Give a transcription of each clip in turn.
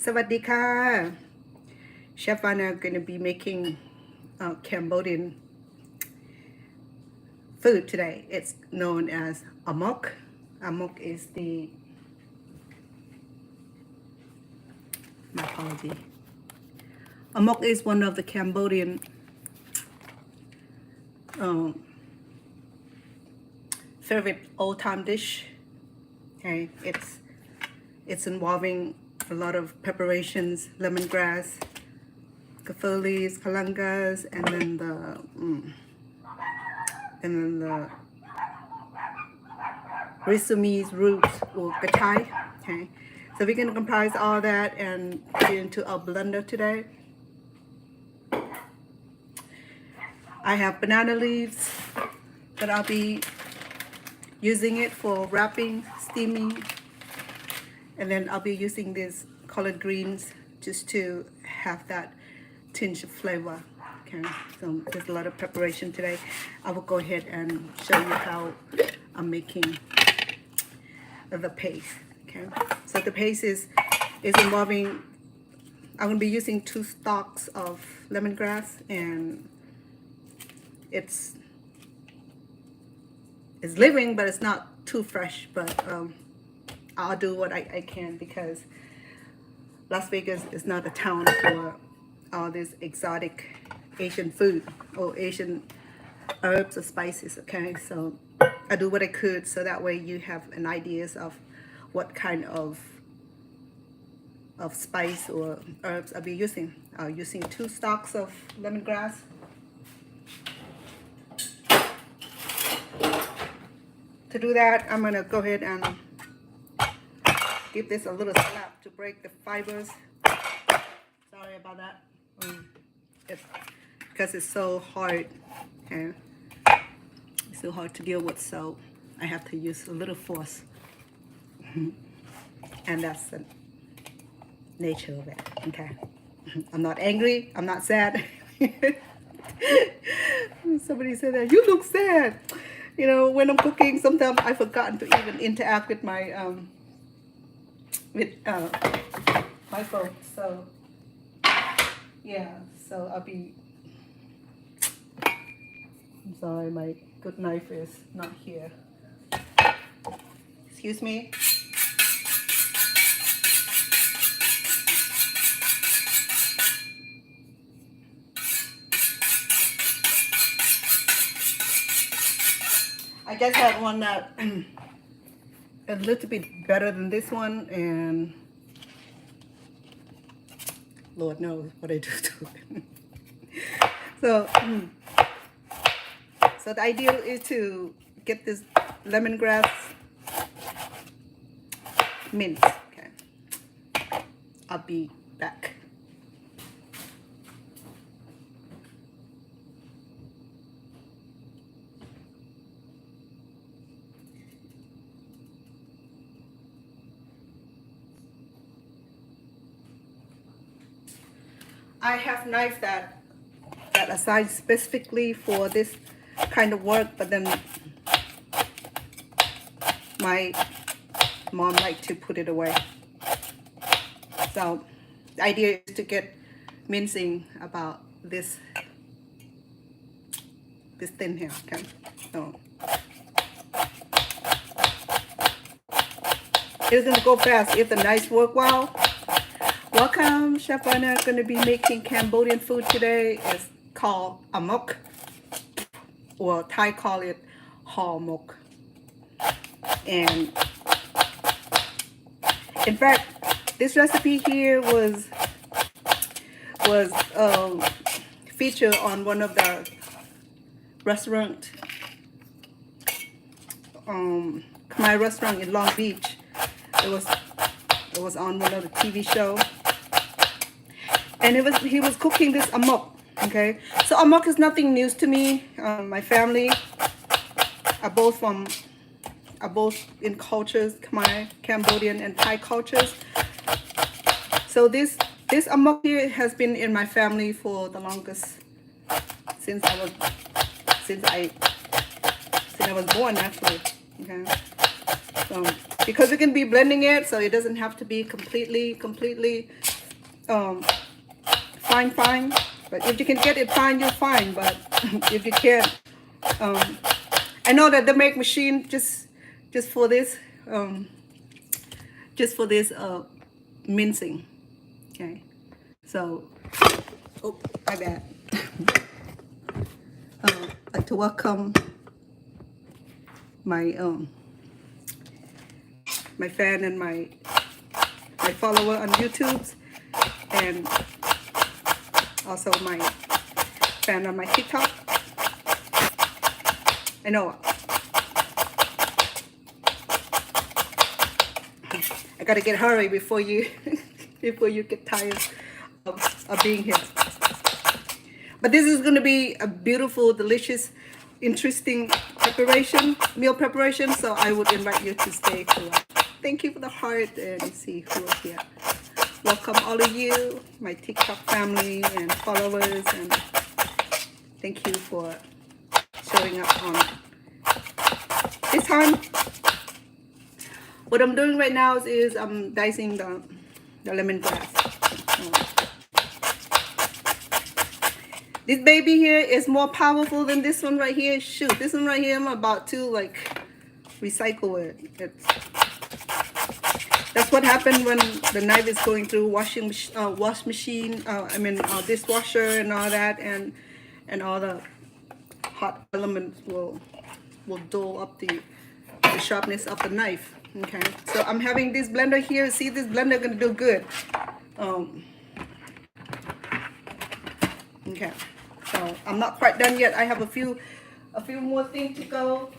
Sawadika. Chef Anna going to be making Cambodian food today. It's known as Amok. Amok is my apology. Amok is one of the Cambodian favorite old-time dish. Okay, it's involving a lot of preparations, lemongrass, kaffir leaves, galangal, and then the risomes roots or krachtai. Okay, so we're gonna comprise all that and put it into our blender today. I have banana leaves that I'll be using it for wrapping, steaming, and then I'll be using these collard greens just to have that tinge of flavor. Okay, so there's a lot of preparation today. I will go ahead and show you how I'm making the paste. Okay, so the paste is involving, I'm going to be using 2 stalks of lemongrass, and it's living, but it's not too fresh, but I'll do what I can because Las Vegas is not a town for all this exotic Asian food or Asian herbs or spices. Okay, so I do what I could so that way you have an idea of what kind of spice or herbs I'll be using. I'm using 2 stalks of lemongrass. To do that, I'm gonna go ahead and give this a little slap to break the fibers. Sorry about that. It's because it's so hard, and it's so hard to deal with, so I have to use a little force. And that's the nature of it. Okay, I'm not angry, I'm not sad. Somebody said that you look sad. You know, when I'm cooking, sometimes I've forgotten to even interact with my phone. So yeah, so I'll be. I'm sorry, my good knife is not here. Excuse me. I just had one that a little bit better than this one, and Lord knows what I do to it. So the idea is to get this lemongrass mint. Okay, I'll be back. I have knives that assigned specifically for this kind of work, but then my mom liked to put it away. So the idea is to get mincing about this thin here. Okay, so it's gonna go fast if the knives work well. Welcome, Chef Anna. Going to be making Cambodian food today. It's called Amok, or Thai call it Mok. And in fact, this recipe here was featured on one of the restaurant, Khmer restaurant in Long Beach. It was on one of the TV show. And he was cooking this amok. Okay, so amok is nothing new to me. My family are both in cultures, Khmer, Cambodian, and Thai cultures. So this amok here has been in my family for the longest since I was born, actually. Okay, so because we can be blending it, so it doesn't have to be completely um, fine. But if you can get it fine, you're fine. But if you can't, I know that they make machine just for this, mincing. Okay, so oh, my bad. I'd like to welcome my my fan and my follower on YouTube, and also my fan on my TikTok. I know I gotta get hurry before you before you get tired of being here. But this is gonna be a beautiful, delicious, interesting meal preparation. So I would invite you to stay to thank you for the heart and see who is here. Welcome all of you, my TikTok family and followers, and thank you for showing up on this time. What I'm doing right now is I'm dicing the lemongrass. This baby here is more powerful than this one right here. Shoot, this one right here, I'm about to like recycle it. That's what happened when the knife is going through wash machine. Dishwasher and all that, and all the hot elements will dull up the sharpness of the knife. Okay, so I'm having this blender here. See, this blender gonna do good. Okay, so I'm not quite done yet. I have a few more things to go.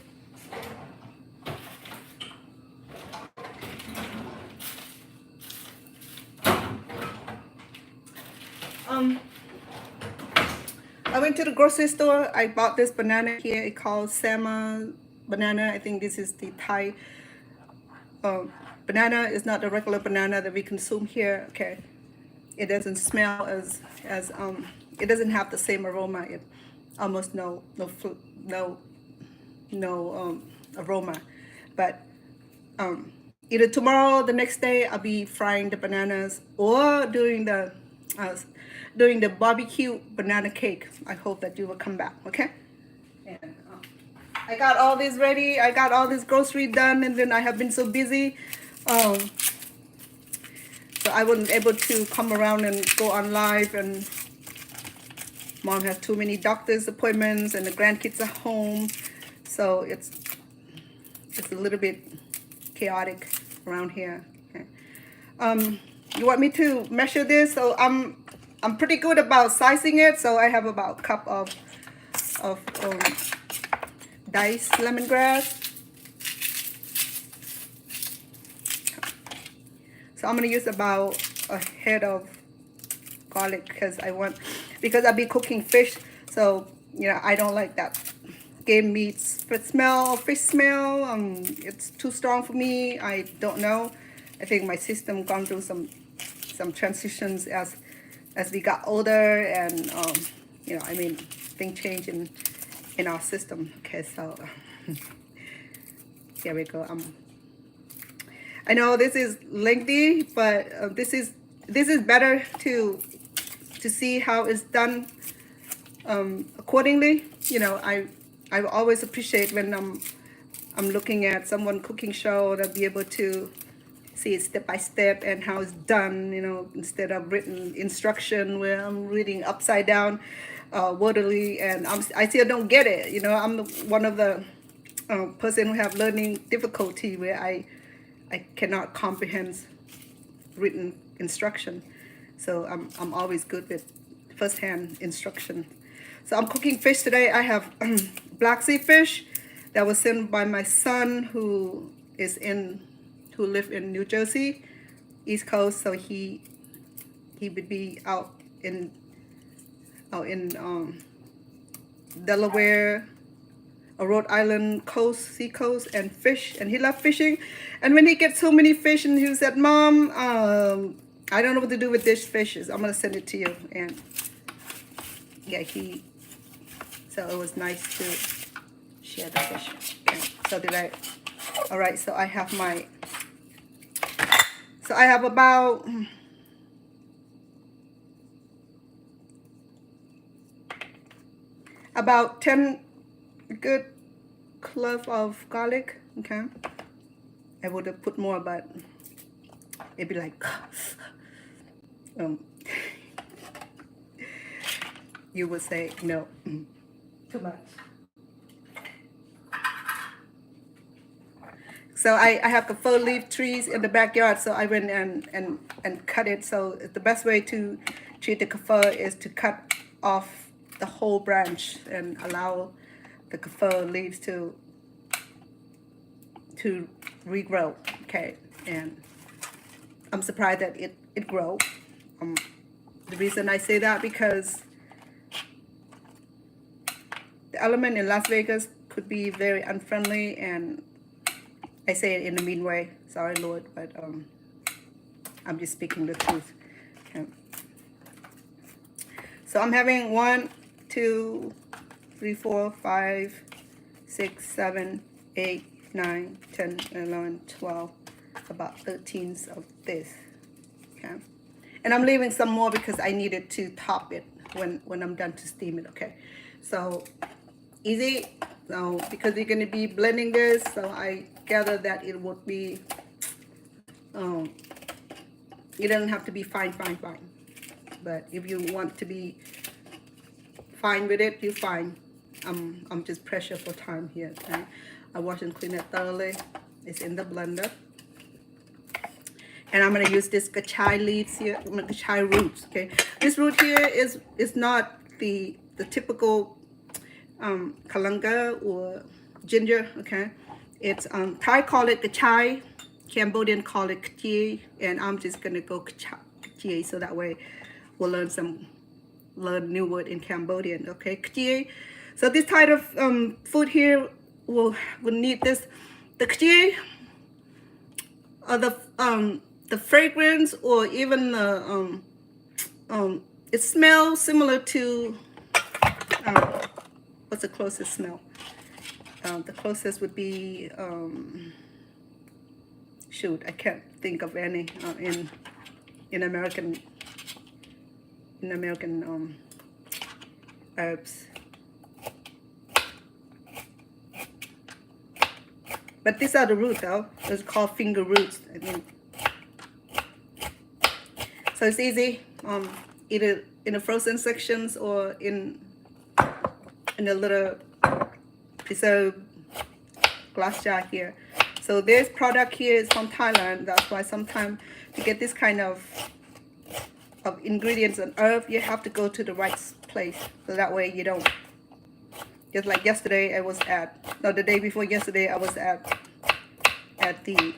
I went to the grocery store. I bought this banana here. It called Sama banana. I think this is the Thai banana. Is not the regular banana that we consume here. Okay, it doesn't smell as it doesn't have the same aroma. It almost no aroma. But either tomorrow, the next day, I'll be frying the bananas, or doing the barbecue banana cake. I hope that you will come back. Okay. And I got all this ready. I got all this grocery done, and then I have been so busy. So I wasn't able to come around and go on live, and Mom has too many doctor's appointments and the grandkids are home. So it's a little bit chaotic around here. Okay. You want me to measure this? So I'm pretty good about sizing it. So I have about a cup of diced lemongrass. So I'm gonna use about a head of garlic because I'll be cooking fish. So I don't like that game meats fish smell. It's too strong for me. I don't know. I think my system gone through some transitions as we got older, and things change in our system. Okay, so here we go. I know this is lengthy, but this is better to see how it's done accordingly. I always appreciate when I'm looking at someone cooking show to be able to see it step by step and how it's done, instead of written instruction where I'm reading upside down wordily, and I still don't get it. I'm one of the person who have learning difficulty where I cannot comprehend written instruction. So I'm always good with first-hand instruction. So I'm cooking fish today. I have black sea fish that was sent by my son who live in New Jersey, East Coast. So he would be out in Delaware, Rhode Island sea coast, and fish, and he loved fishing. And when he gets so many fish, and he said, "Mom, I don't know what to do with these fishes. I'm gonna send it to you." And yeah, so it was nice to share the fish. Okay, so all right, so I have about about 10 good cloves of garlic. Okay, I would have put more, but it'd be like you would say no, too much. So I have kaffir leaf trees in the backyard, so I went and cut it. So the best way to treat the kaffir is to cut off the whole branch and allow the kaffir leaves to regrow. Okay, and I'm surprised that it grow. The reason I say that because the element in Las Vegas could be very unfriendly, and I say it in a mean way. Sorry, Lord, but I'm just speaking the truth. Okay. So I'm having 1, 2, 3, 4, 5, 6, 7, 8, 9, 10, 11, 12, about 13 of this. Okay. And I'm leaving some more because I needed to top it when I'm done to steam it. Okay. So easy. So because we're going to be blending this, so I gather that it would be, it doesn't have to be fine. But if you want to be fine with it, you're fine. I'm just pressure for time here. Okay? I wash and clean it thoroughly. It's in the blender. And I'm going to use this krachtai leaves here, krachtai roots. Okay, this root here is not the typical galangal or ginger. Okay, it's Thai call it krachtai, Cambodian call it krachtai, and I'm just gonna go krachtai so that way we'll learn new word in Cambodian. Okay, krachtai. So this type of food here will need this. The krachtai or the fragrance, or even the it smells similar to what's the closest smell? The closest would be shoot, I can't think of any in American herbs. But these are the roots though. It's called finger roots, I think. So it's easy, either in the frozen sections or in a little preserved glass jar here. So this product here is from Thailand. That's why sometimes to get this kind of ingredients and herb, you have to go to the right place. So that way you don't. Just like yesterday, the day before yesterday, I was at the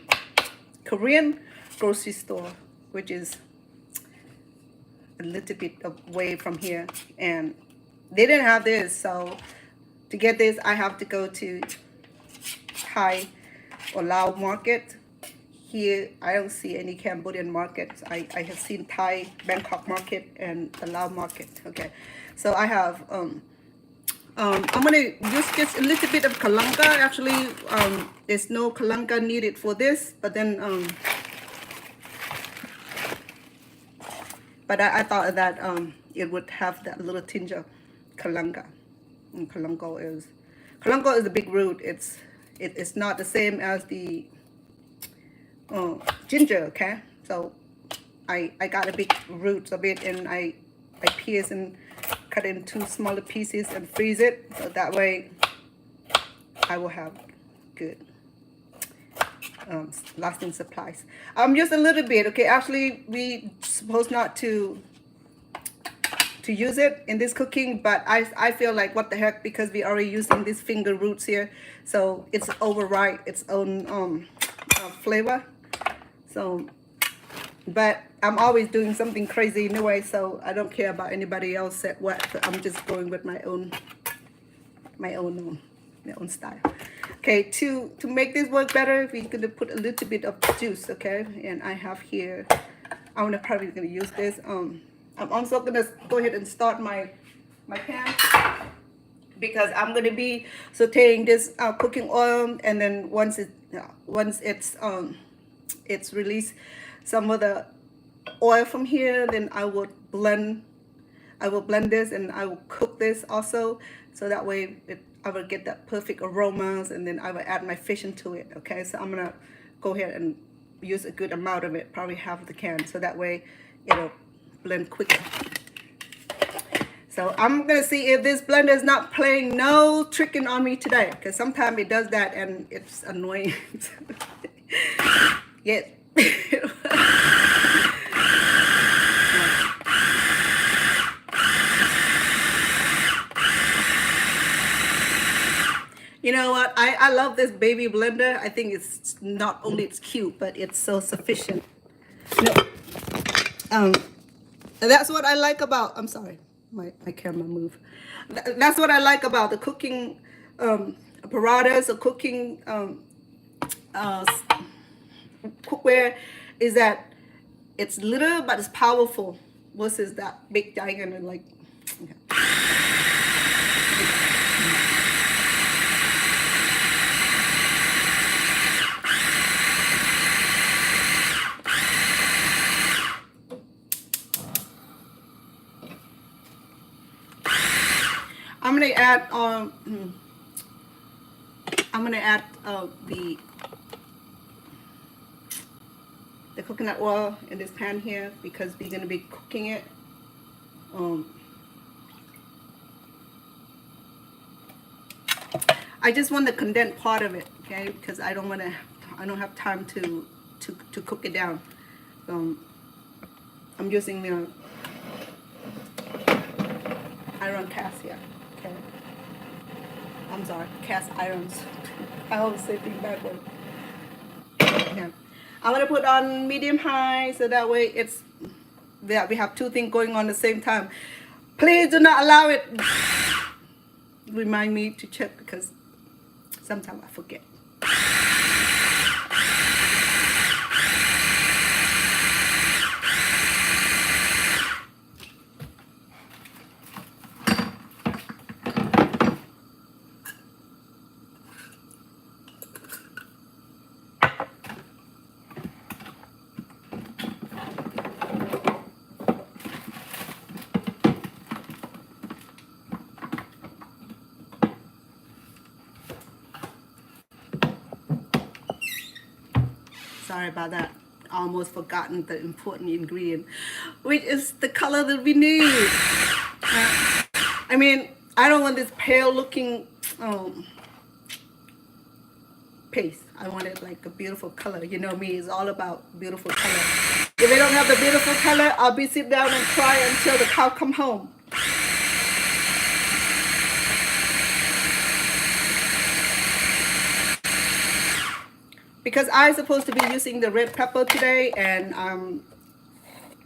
Korean grocery store, which is a little bit away from here, and they didn't have this. So to get this, I have to go to Thai or Lao market. Here, I don't see any Cambodian markets. I have seen Thai Bangkok market and the Lao market. Okay, so I have I'm gonna use just a little bit of galangal. Actually, there's no galangal needed for this, but then but I thought that it would have that little tinge of galangal. And galangal is a big root. It's not the same as the ginger. Okay, so I got a big roots of it, and I pierce and cut it into smaller pieces and freeze it, so that way I will have good lasting supplies. Just a little bit. Okay, actually we supposed not to use it in this cooking, but I feel like what the heck, because we already using these finger roots here, so it's override its own flavor. So but I'm always doing something crazy anyway, so I don't care about anybody else said what. I'm just going with my own style. Okay, to make this work better, we're gonna put a little bit of juice. Okay, and I have here, I'm probably gonna use this. I'm also gonna go ahead and start my pan, because I'm gonna be sauteing this cooking oil, and then once it's released some of the oil from here, then I would blend I will blend this and I will cook this also, so that way I will get that perfect aromas, and then I will add my fish into it. Okay, so I'm gonna go ahead and use a good amount of it, probably half the can, so that way it'll blend quicker. So I'm gonna see if this blender is not playing no tricking on me today, because sometimes it does that and it's annoying. Yes. You know what? I love this baby blender. I think it's not only it's cute, but it's so sufficient. No. That's what I like about, I'm sorry, my camera moved. That's what I like about the cooking apparatus or cooking cookware, is that it's little but it's powerful versus that big giant and like, okay. I'm gonna add the coconut oil in this pan here, because we're gonna be cooking it. I just want the condensed part of it, okay? Because I don't have time to cook it down. I'm using the iron cast here. Okay. I'm sorry, cast irons. I always say things backward. Okay. I'm gonna put on medium high, so that way we have two things going on at the same time. Please do not allow it. Remind me to check, because sometimes I forget. Sorry about that. Almost forgotten the important ingredient, which is the color that we need. I mean, I don't want this pale looking paste. I want it like a beautiful color. You know me, it's all about beautiful color. If I don't have the beautiful color, I'll be sit down and cry until the cow come home. Because I'm supposed to be using the red pepper today, and I'm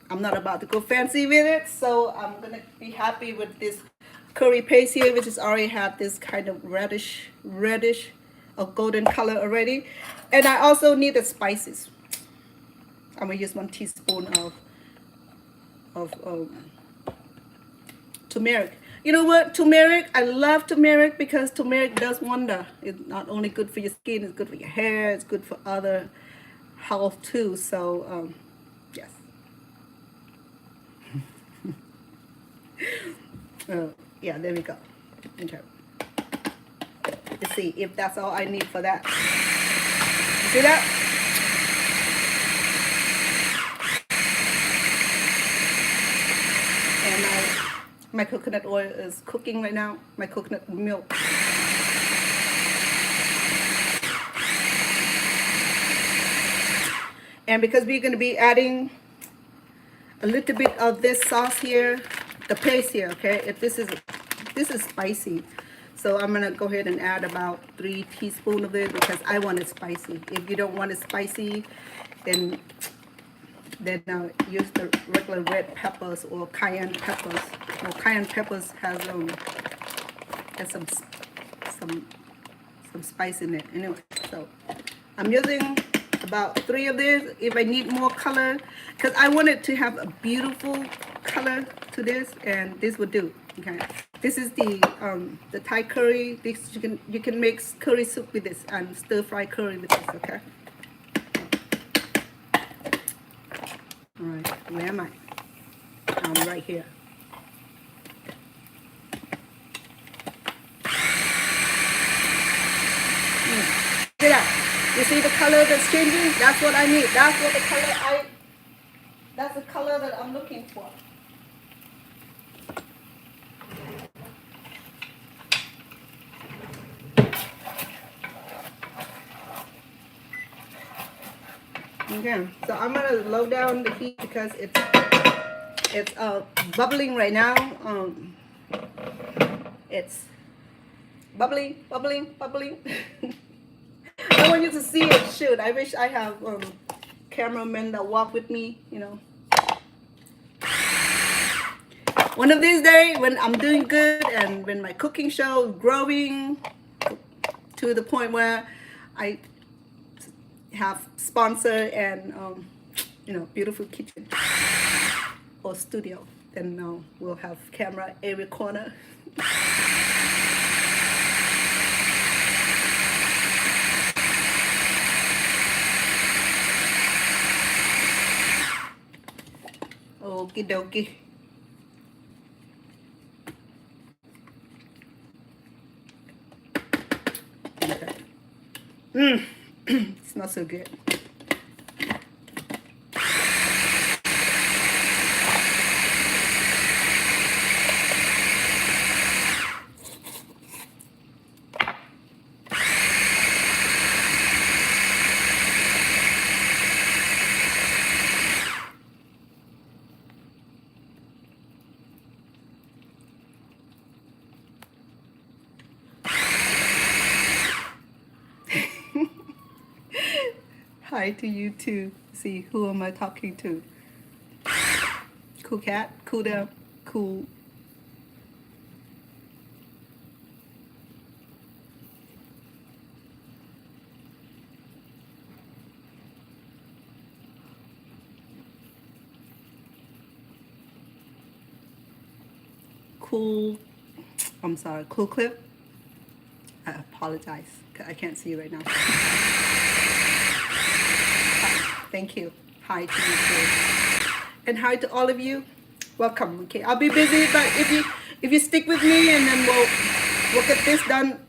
not about to go fancy with it, so I'm gonna be happy with this curry paste here, which has already had this kind of reddish or golden color already. And I also need the spices. I'm gonna use 1 teaspoon of turmeric. You know what? Turmeric, I love turmeric because turmeric does wonder. It's not only good for your skin, it's good for your hair, it's good for other health too. So, yes. Yeah, there we go. Okay. Let's see if that's all I need for that. You see that? And my coconut oil is cooking right now. My coconut milk. And because we're going to be adding a little bit of this sauce here, the paste here, okay? This is spicy. So I'm going to go ahead and add about 3 teaspoons of it, because I want it spicy. If you don't want it spicy, then use the regular red peppers or cayenne peppers. Well, cayenne peppers has some spice in it. Anyway, so I'm using about 3 of these. If I need more color, because I want it to have a beautiful color to this, and this will do. Okay, this is the Thai curry. This you can make curry soup with this and stir fry curry with this. Okay. All right, where am I? I'm right here. at that. You see the color that's changing? That's what I need. That's what the color that's the color that I'm looking for. Okay, so I'm gonna low down the heat because it's bubbling right now. It's bubbling. I want you to see it. Shoot, I wish I have cameramen that walk with me. You know, one of these days when I'm doing good and when my cooking show is growing to the point where I have sponsor and you know, beautiful kitchen or studio, then we'll have camera every corner. Okie dokie. Okay. It's not so good. Hi to you too. See, who am I talking to? Cool cat, cool down, cool. Cool, I'm sorry, cool clip. I apologize, I can't see you right now. Thank you. Hi to you too. And hi to all of you. Welcome. Okay, I'll be busy, but if you stick with me, and then we'll get this done.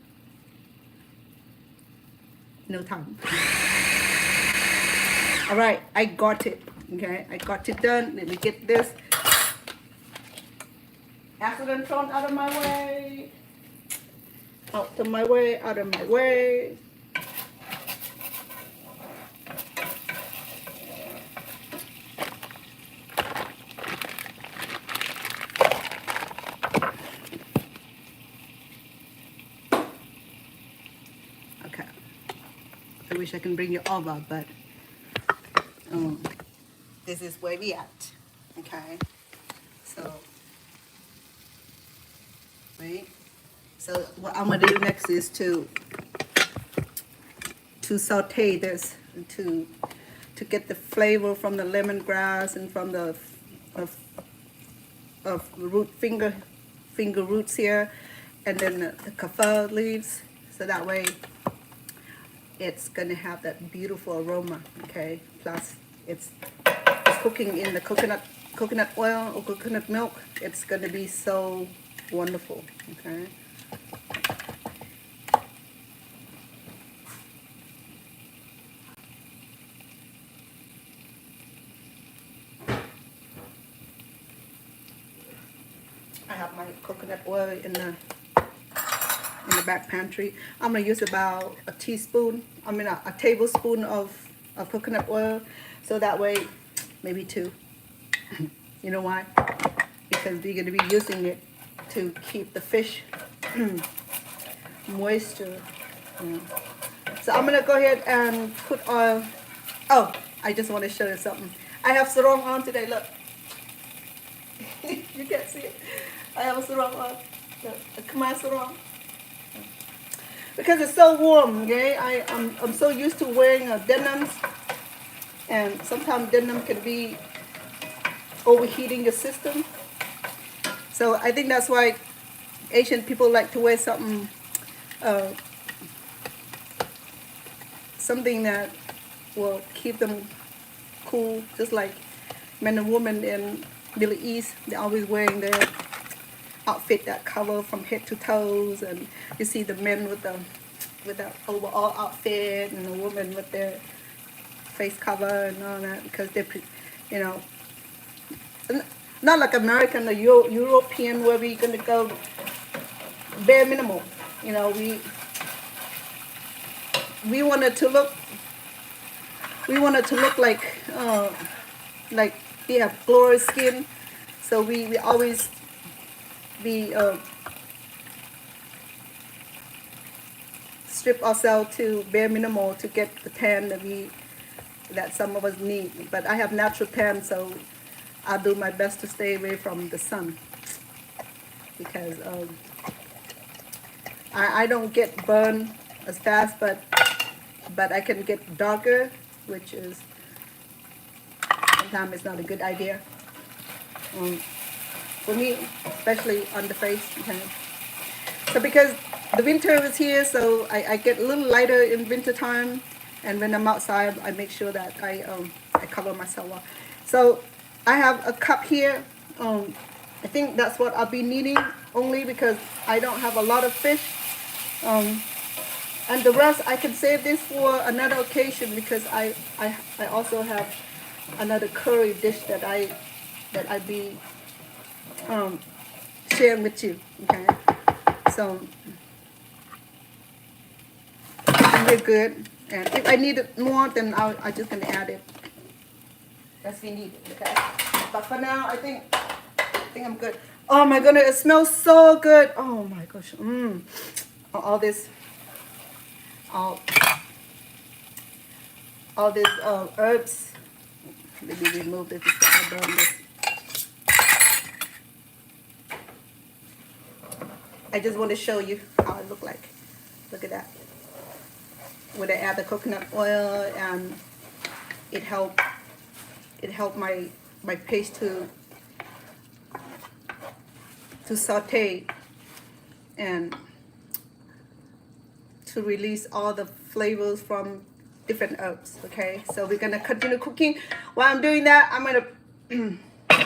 No time. All right, I got it. Okay, I got it done. Let me get this accident thrown out of my way. Out of my way. Out of my way. I wish I can bring you over, but this is where we at. Okay, so wait. So what I'm gonna do next is to saute this to get the flavor from the lemongrass and from the of root finger roots here, and then the kaffir leaves, so that way it's gonna have that beautiful aroma. Okay, plus it's cooking in the coconut oil or coconut milk. It's gonna be so wonderful. Okay, I have my coconut oil in the back pantry. I'm gonna use about a tablespoon of coconut oil, so that way, maybe 2. You know why? Because we're gonna be using it to keep the fish moisture. So I'm gonna go ahead and put oil. Oh, I just want to show you something. I have sarong on today. Look, you can't see it. I have a sarong on, a Khmer sarong. Because it's so warm, okay? I'm so used to wearing denims, and sometimes denim can be overheating your system. So I think that's why Asian people like to wear something that will keep them cool, just like men and women in Middle East. They're always wearing their outfit that cover from head to toes, and you see the men with the with the overall outfit and the woman with their face cover and all that because they, you know, not like American or European where we're gonna go bare minimal. You know, we wanted to look like we have glowing skin, so we always be strip ourselves to bare minimal to get the tan that some of us need. But I have natural tan, so I'll do my best to stay away from the sun because I don't get burned as fast, but I can get darker, which is sometimes it's not a good idea for me, especially on the face. Okay. So because the winter is here, so I get a little lighter in winter time, and when I'm outside, I make sure that I cover myself up. So I have a cup here. I think that's what I'll be needing only because I don't have a lot of fish. And the rest I can save this for another occasion because I also have another curry dish that I be sharing with you. Okay, so we're good. And if I need it more, then I'm just gonna add it as we need it. Okay, but for now I think I'm good. Oh my goodness, it smells so good. Oh my gosh, all this. All these herbs. Let me remove this before I burn this. I just want to show you how it look like. Look at that. When I add the coconut oil and it helped my paste to saute and to release all the flavors from different herbs. Okay, so we're gonna continue cooking. While I'm doing that, I'm gonna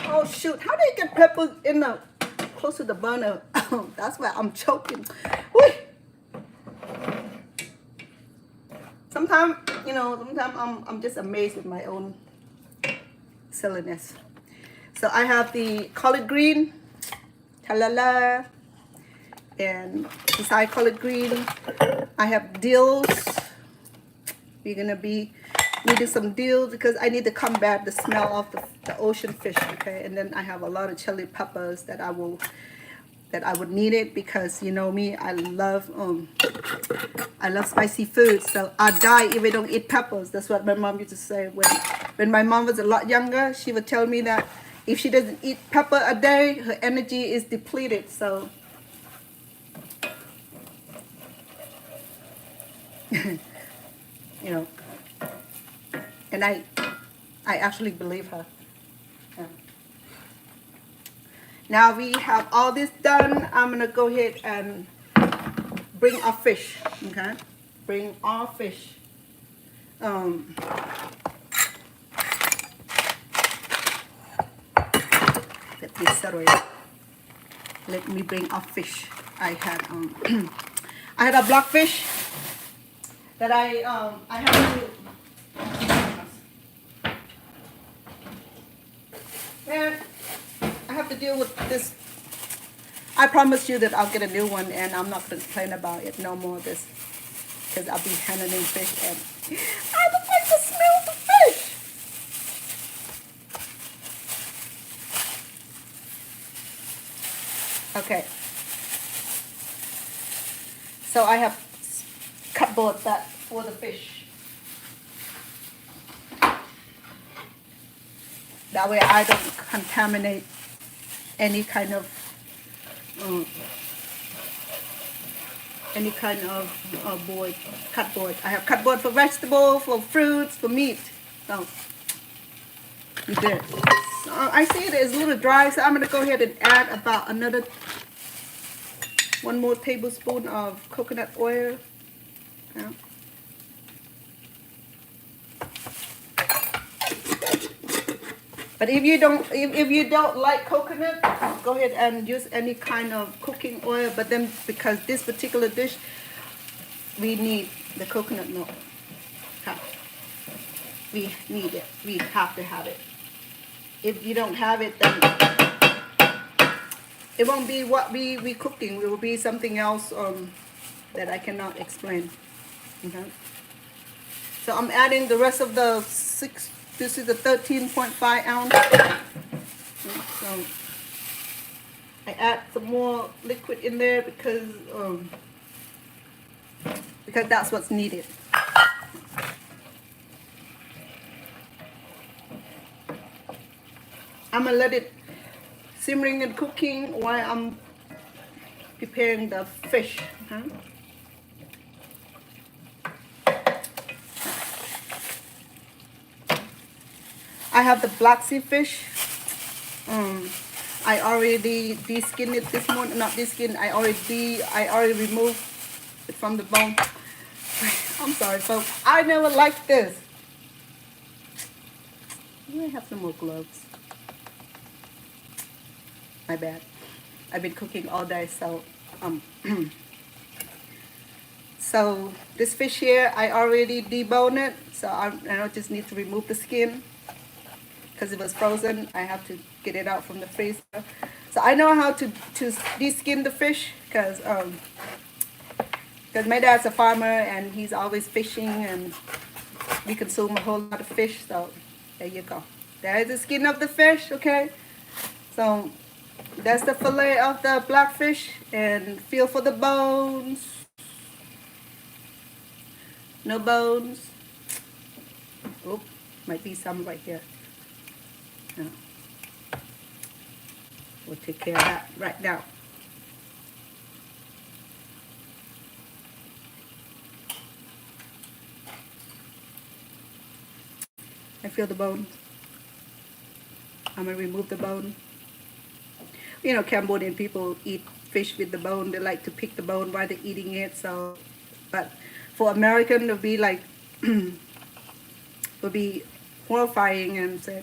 oh shoot, how do you get pepper in the close to the burner? That's why I'm choking. Whee! Sometimes I'm just amazed with my own silliness. So I have the collard green, talala, and beside collard green I have dills. We're gonna be needing some dills because I need to combat the smell of the ocean fish. Okay, and then I have a lot of chili peppers that I would need it because you know me, I love spicy food, so I'll die if I don't eat peppers. That's what my mom used to say when my mom was a lot younger. She would tell me that if she doesn't eat pepper a day, her energy is depleted. So you know, and I actually believe her. Yeah. Now we have all this done. I'm gonna go ahead and bring our fish. Okay, bring our fish. Let me settle it. Let me bring our fish. I had I had a blackfish that I have to. And I have to deal with this. I promise you that I'll get a new one, and I'm not going to complain about it no more. This because I'll be handling fish, and I don't like the smell of the fish. Okay. So I have cupboard that for the fish. That way I don't contaminate any kind of board, cupboard. I have cupboard for vegetable, for fruits, for meat. So you good. So I see it is a little dry, so I'm gonna go ahead and add about another 1 more tablespoon of coconut oil. Yeah. But if you don't like coconut, go ahead and use any kind of cooking oil. But then because this particular dish, we need the coconut milk. We need it. We have to have it. If you don't have it, then it won't be what we cooking. It will be something else that I cannot explain. Okay. So I'm adding the rest of the this is the 13.5 ounce. So I add some more liquid in there because that's what's needed. I'm gonna let it simmering and cooking while I'm preparing the fish. I have the black sea fish. I already de-skinned it this morning. Not de-skinned. I already removed it from the bone. I'm sorry, folks. I never liked this. I have some more gloves. My bad. I've been cooking all day, so so this fish here, I already deboned it, so I just need to remove the skin because it was frozen. I have to get it out from the freezer. So I know how to de-skin the fish because my dad's a farmer and he's always fishing and we consume a whole lot of fish. So there you go. There is the skin of the fish. Okay, so that's the fillet of the blackfish, and feel for the bones. No bones. Oh, might be some right here. We'll take care of that right now. I feel the bone. I'm gonna remove the bone. You know, Cambodian people eat fish with the bone. They like to pick the bone while they're eating it. So, but for American, it'll be like, would be horrifying and say,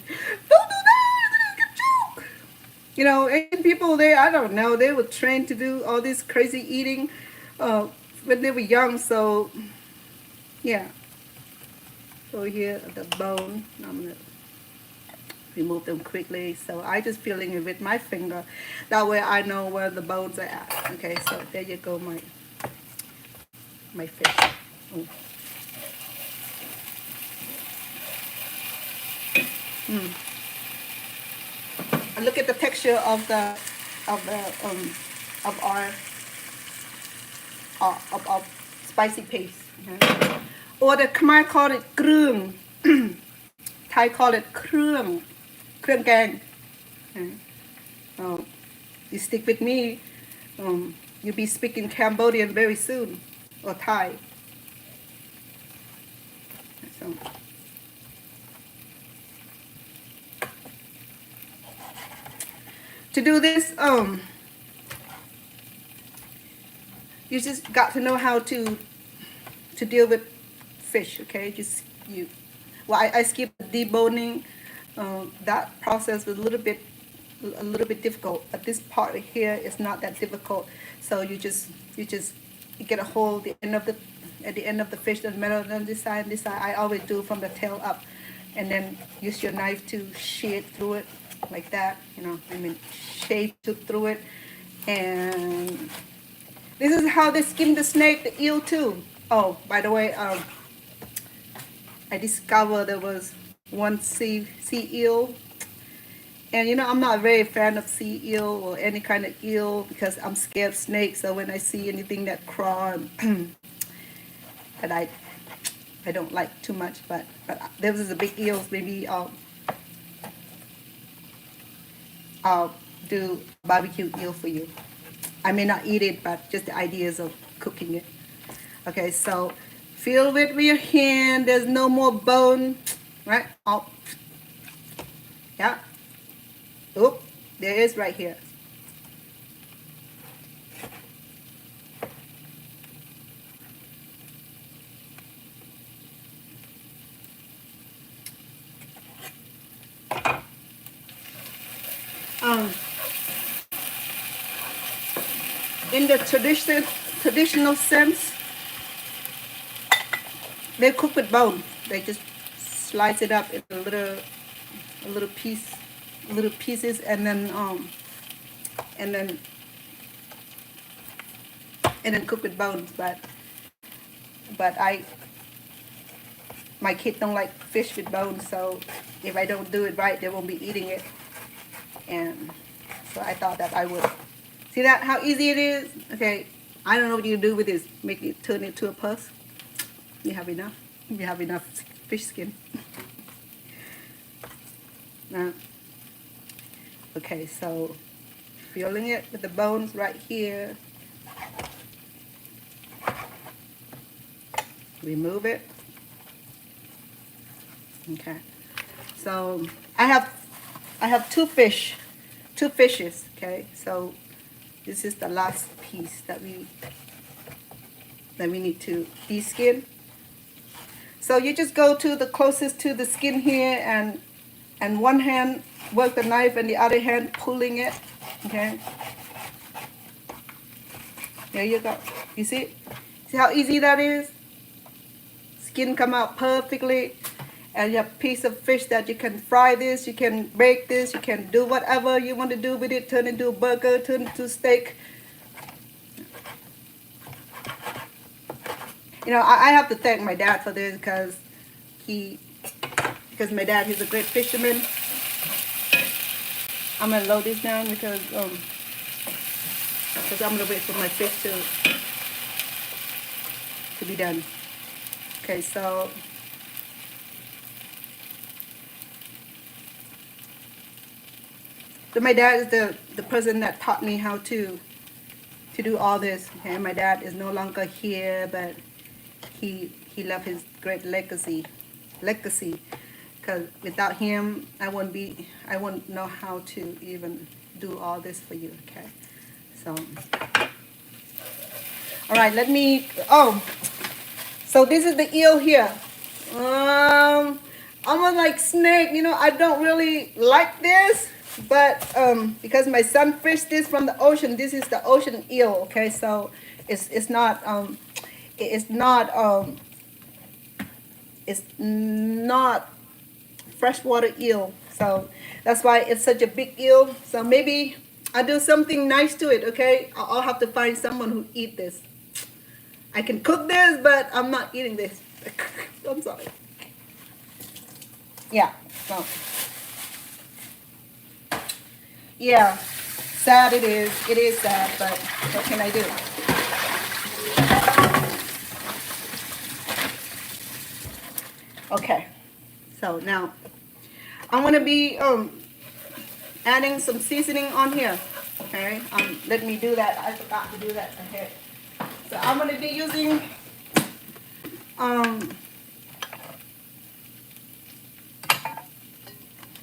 "Don't do that, it's a joke." You know, Asian people, I don't know, they were trained to do all this crazy eating when they were young. So, yeah. So here, the bone, I'm gonna remove them quickly. So I just feeling it with my finger. That way I know where the bones are at. Okay, so there you go, my fish. Oh. And look at the texture of our spicy paste. Okay? Or the Khmer call it krung. Thai call it krung. Krung gang. Okay. You stick with me, you'll be speaking Cambodian very soon, or Thai. So, to do this, you just got to know how to deal with fish. Okay, well, I skipped deboning. That process was a little bit difficult, but this part here is not that difficult. So you get a hold at the end of the fish, the middle, and this side. I always do from the tail up, and then use your knife to shear through it like that. You know, shave through it, and this is how they skin the snake, the eel too. Oh, by the way, I discovered there was one sea eel, and you know, I'm not a very fan of sea eel or any kind of eel because I'm scared of snakes. So when I see anything that crawl that I don't like too much, but there was a big eel. Maybe I'll do barbecue eel for you. I may not eat it, but just the ideas of cooking it. Okay, so feel it with your hand. There's no more bone, right? Oh, yeah. Oop, there is right here. In the traditional sense, they cook with bone. They just slice it up in a little pieces, and then and then cook with bones. But my kids don't like fish with bones, so if I don't do it right, they won't be eating it. And so I thought that I would. See that how easy it is? Okay, I don't know what you do with this. Make it turn it to a pus. You have enough. You have enough fish skin. Okay, so filling it with the bones right here. Remove it. Okay, so I have two fishes. Okay, so this is the last piece that we need to de-skin. So you just go to the closest to the skin here, and one hand work the knife and the other hand pulling it. Okay, there you go. You see how easy that is? Skin come out perfectly. And you have a piece of fish that you can fry this, you can bake this, you can do whatever you want to do with it, turn it into a burger, turn it into a steak. You know, I have to thank my dad for this because my dad, he's a great fisherman. I'm going to load this down because I'm going to wait for my fish to be done. Okay, so my dad is the person that taught me how to do all this. Okay, my dad is no longer here, but he left his great legacy. Because without him, I wouldn't know how to even do all this for you. Okay, so all right, let me. Oh, so this is the eel here. Almost like snake. You know, I don't really like this. But because my son fished this from the ocean, this is the ocean eel. Okay, so it's not freshwater eel. So that's why it's such a big eel. So maybe I'll do something nice to it. Okay, I'll have to find someone who eat this. I can cook this, but I'm not eating this. I'm sorry. Yeah. So. Yeah, sad it is. It is sad, but what can I do? Okay, so now I'm gonna be adding some seasoning on here. Okay, let me do that. I forgot to do that. Okay, so I'm gonna be using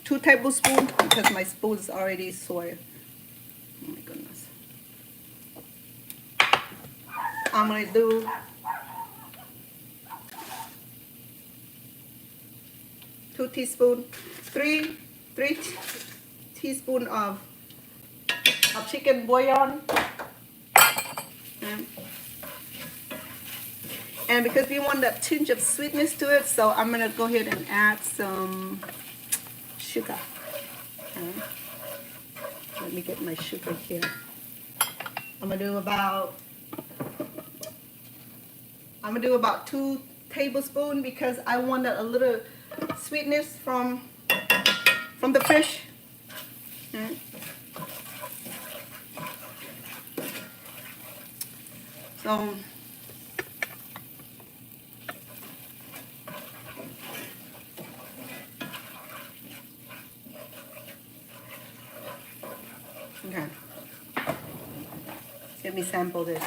2 tablespoons because my spoon is already soiled. Oh my goodness. I'm gonna do 2 teaspoons, 3 teaspoons of chicken bouillon. And because we want that tinge of sweetness to it, so I'm gonna go ahead and add some sugar. Okay. Let me get my sugar here. I'm gonna do about 2 tablespoons because I want a little sweetness from the fish. Okay. So okay. Let me sample this.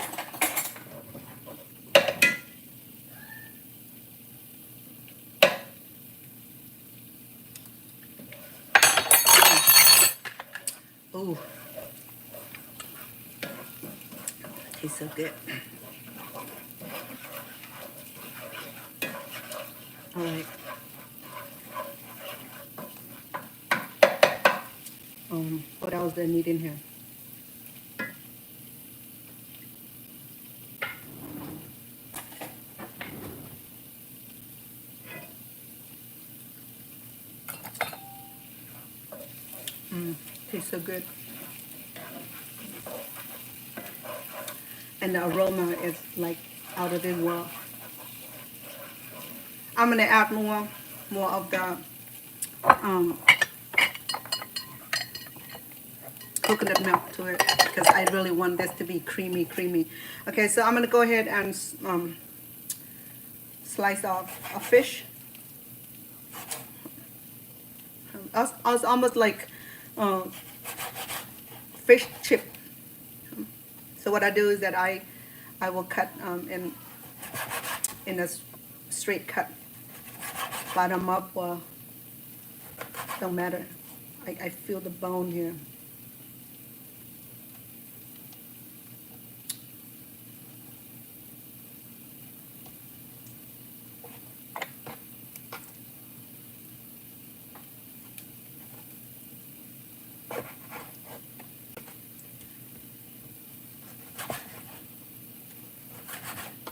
Ooh. Tastes so good. All right. What else do I need in here? Tastes so good. And the aroma is like out of this world. I'm gonna add more of the coconut milk to it because I really want this to be creamy. Okay, so I'm gonna go ahead and slice off a fish. It's almost like fish chip. So what I do is that I will cut in a straight cut, bottom up, or don't matter. I feel the bone here.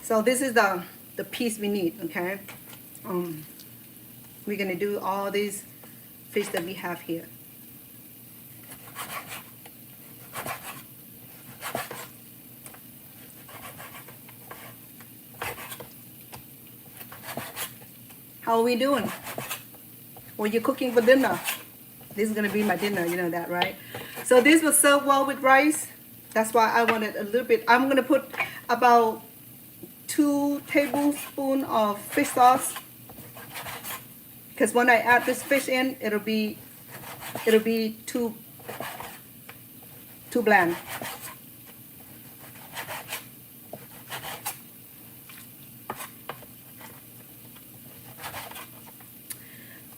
So this is the piece we need, okay? We're gonna do all these fish that we have here. How are we doing? What are you cooking for dinner? This is gonna be my dinner, you know that, right? So this will serve well with rice. That's why I wanted a little bit. I'm gonna put about 2 tablespoons of fish sauce, because when I add this fish in, it'll be too bland.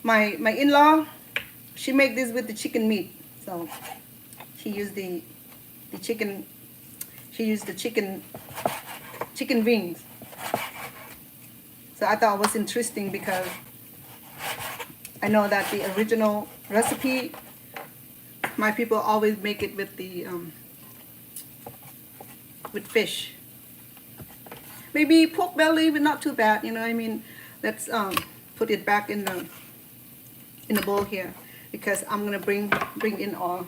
My in-law, she make this with the chicken meat, so she used the chicken. She used the chicken wings. So I thought it was interesting because I know that the original recipe, my people always make it with the with fish. Maybe pork belly, but not too bad. You know what I mean? Let's put it back in the bowl here because I'm gonna bring in all.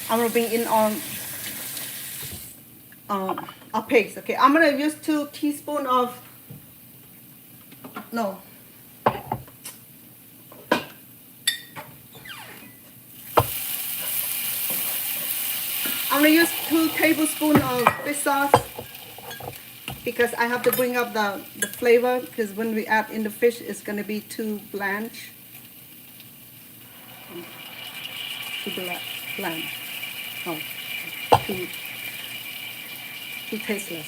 I'm gonna bring in all. A paste. Okay, I'm gonna use 2 teaspoons of no. I'm gonna use 2 tablespoons of fish sauce because I have to bring up the flavor, because when we add in the fish it's gonna be too bland. Oh, too tasteless.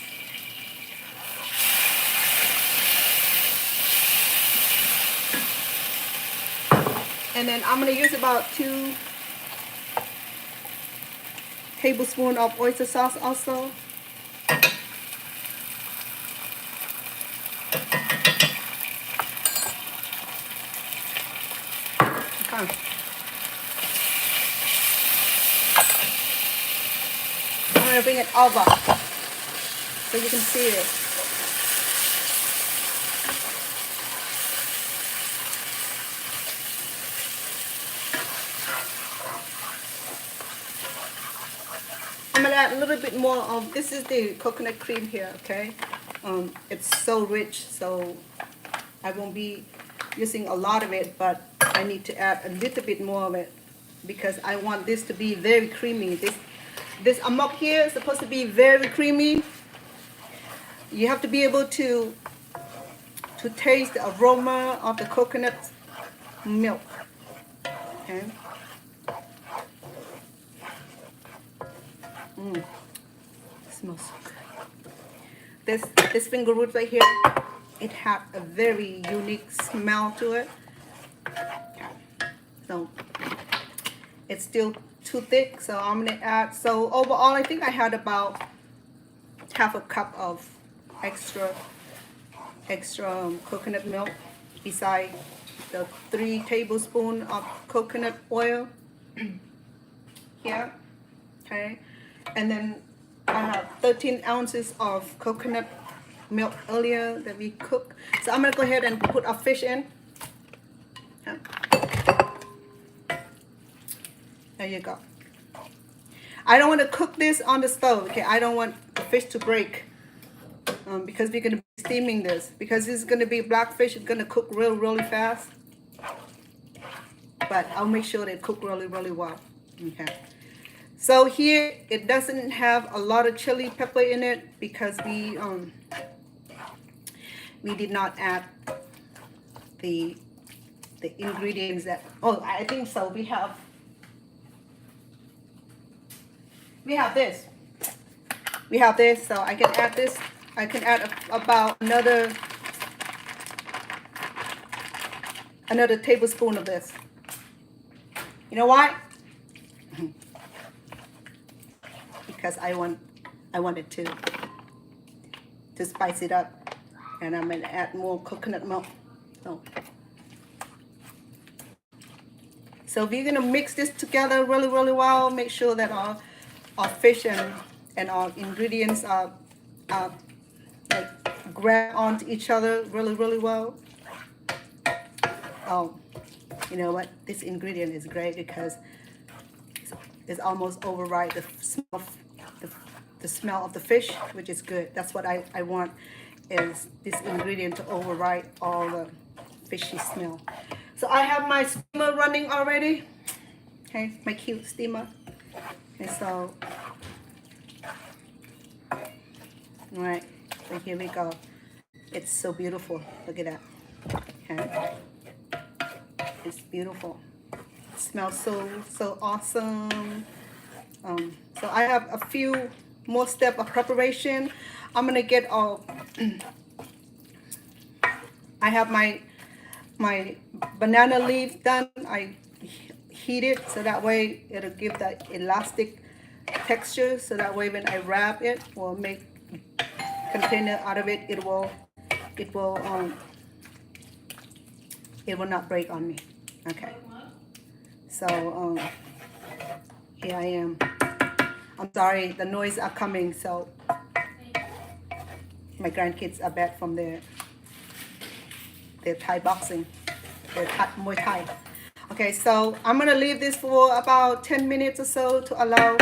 And then I'm going to use about 2 tablespoons of oyster sauce also. Okay. I'm going to bring it over so you can see it. I'm going to add a little bit more of, this is the coconut cream here, okay? It's so rich, so I won't be using a lot of it, but I need to add a little bit more of it because I want this to be very creamy. This amok here is supposed to be very creamy. You have to be able to taste the aroma of the coconut milk. Okay. Smells so good. This finger root right here, it had a very unique smell to it. So it's still too thick, so I'm gonna add. So overall, I think I had about half a cup of extra coconut milk, beside the 3 tablespoons of coconut oil here. Okay, and then I have 13 ounces of coconut milk earlier that we cooked. So I'm gonna go ahead and put our fish in. Okay. There you go. I don't want to cook this on the stove. Okay, I don't want the fish to break because we're going to be steaming this. Because this is going to be black fish, it's going to cook really fast. But I'll make sure they cook really well. Okay. So here it doesn't have a lot of chili pepper in it because we did not add the ingredients that, oh, I think so. We have this. We have this, so I can add this. I can add about another tablespoon of this. You know why? Because I wanted to spice it up, and I'm gonna add more coconut milk. So we're gonna mix this together really well. Make sure that our fish and our ingredients are like grab onto each other really well. Oh, you know what? This ingredient is great because it's almost override the smell of the fish, which is good. That's what I want, is this ingredient to override all the fishy smell. So I have my steamer running already. Okay, my cute steamer. Okay, so all right, so here we go. It's so beautiful. Look at that. Okay, it's beautiful. It smells so awesome. So I have a few more steps of preparation. I'm gonna get all. I have my banana leaf done. I heat it so that way it'll give that elastic texture. So that way when I wrap it or make container out of it, it will not break on me. Okay. So here I am. I'm sorry, the noise are coming. So my grandkids are back from their Thai boxing, their Muay Thai. Okay, so I'm gonna leave this for about 10 minutes or so to allow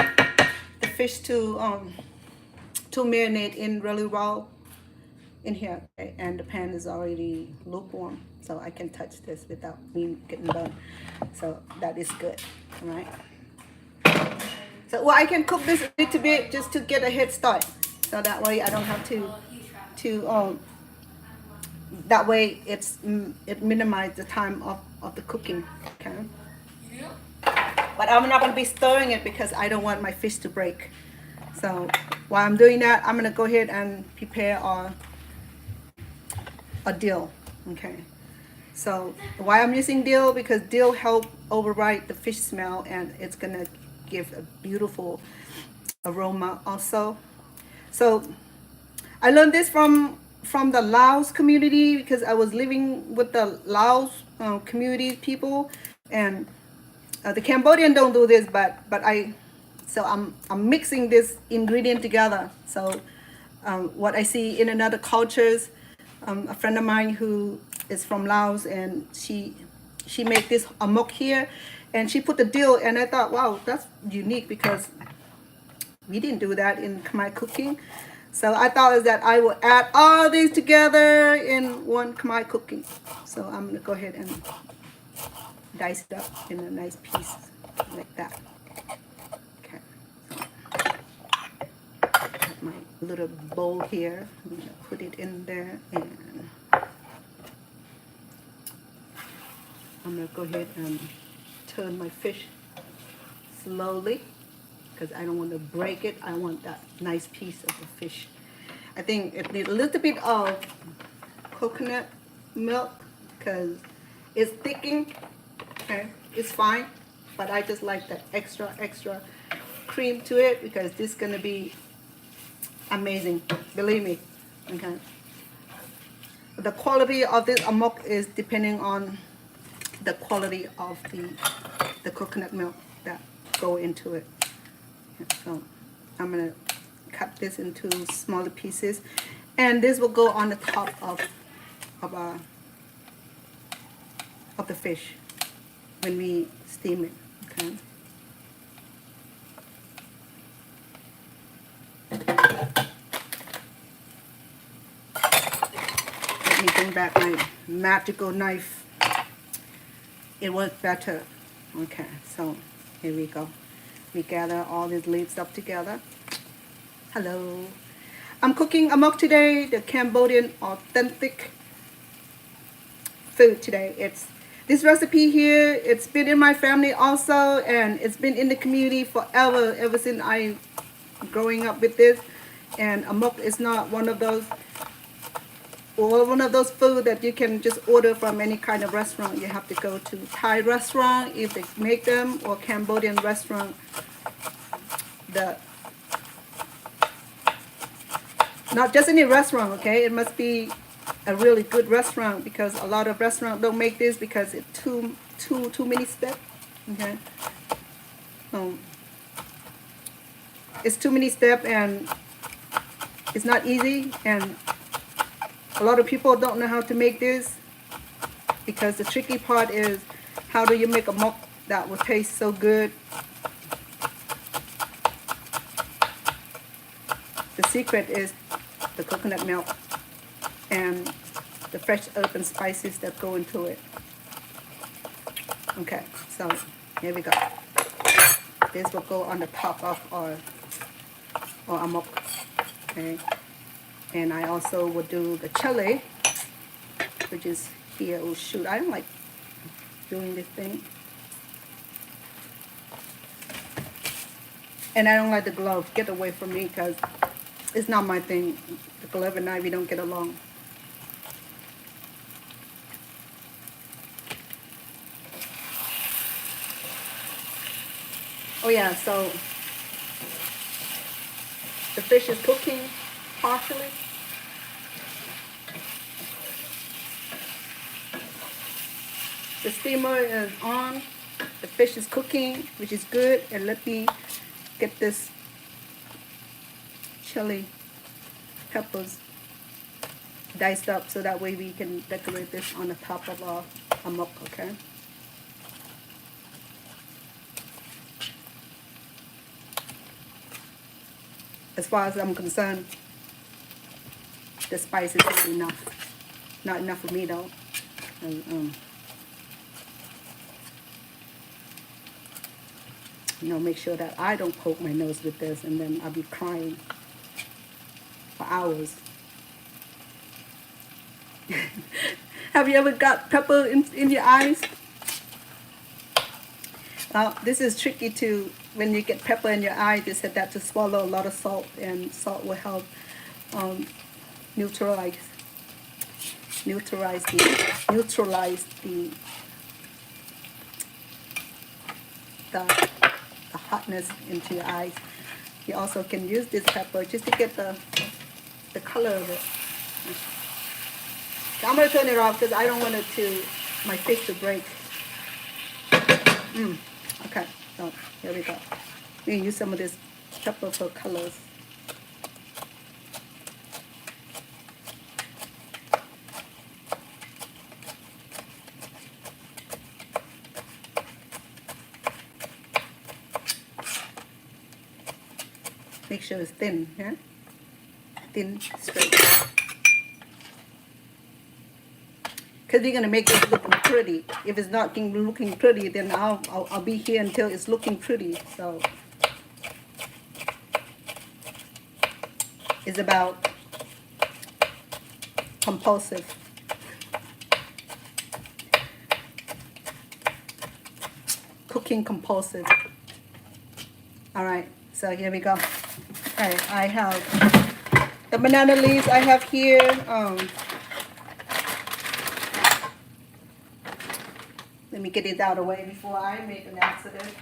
the fish to marinate in really well in here. Okay? And the pan is already lukewarm, so I can touch this without me getting burned. So that is good. All right. So I can cook this a little bit just to get a head start, so that way I don't have to that way it minimizes the time of the cooking. Okay. But I'm not going to be stirring it because I don't want my fish to break. So while I'm doing that, I'm going to go ahead and prepare a dill. Okay. So why I'm using dill? Because dill help override the fish smell, and it's going to give a beautiful aroma also. So I learned this from the Laos community because I was living with the Laos community people, and the Cambodian don't do this, but I'm mixing this ingredient together. So what I see in another cultures, a friend of mine who is from Laos, and she made this amok here, and she put the dill, and I thought, wow, that's unique because we didn't do that in Khmer cooking. So I thought is that I will add all these together in one Khmer cooking. So I'm gonna go ahead and dice it up in a nice piece like that. Okay. Got my little bowl here. I'm gonna put it in there, and I'm gonna go ahead and turn my fish slowly, because I don't want to break it. I want that nice piece of the fish. I think it needs a little bit of coconut milk because it's thickening. Okay, it's fine, but I just like that extra cream to it because this is gonna be amazing. Believe me. Okay. The quality of this amok is depending on the quality of the coconut milk that go into it. So I'm gonna cut this into smaller pieces, and this will go on the top of the fish when we steam it. Okay. bring back my magical knife. It worked better. Okay, so here we go. We gather all these leaves up together. Hello. I'm cooking amok today, the Cambodian authentic food today. It's this recipe here, it's been in my family also, and it's been in the community forever, ever since I growing up with this. And amok is not one of those food that you can just order from any kind of restaurant. You have to go to Thai restaurant if they make them, or Cambodian restaurant. Not just any restaurant, okay? It must be a really good restaurant, because a lot of restaurants don't make this because it's too many steps. Okay, it's too many steps and it's not easy, and a lot of people don't know how to make this, because the tricky part is how do you make a mok that will taste so good. The secret is the coconut milk and the fresh herb and spices that go into it. Okay, so here we go. This will go on the top of our amok. Okay, and I also will do the chili, which is here. Oh shoot, I don't like doing this thing. And I don't like the glove. Get away from me, because it's not my thing. The glove and I, we don't get along. Oh yeah, so the fish is cooking partially. The steamer is on. The fish is cooking, which is good. And let me get this chili peppers diced up so that way we can decorate this on the top of our amok, okay? As far as I'm concerned, the spice is not enough. Not enough for me though. Make sure that I don't poke my nose with this, and then I'll be crying for hours. Have you ever got pepper in your eyes? Now, this is tricky too. When you get pepper in your eye, they said that to swallow a lot of salt, and salt will help neutralize the hotness into your eyes. You also can use this pepper just to get the color of it. So I'm going to turn it off because I don't want my fish to break. Okay, so here we go. We can use some of this pepper for colors. Make sure it's thin, yeah? Thin, straight. Because we're gonna make it look pretty. If it's not looking pretty, then I'll be here until it's looking pretty. So it's about compulsive. Cooking compulsive. All right, so here we go. Okay, I have the banana leaves I have here. Let me get it out of the way before I make an accident.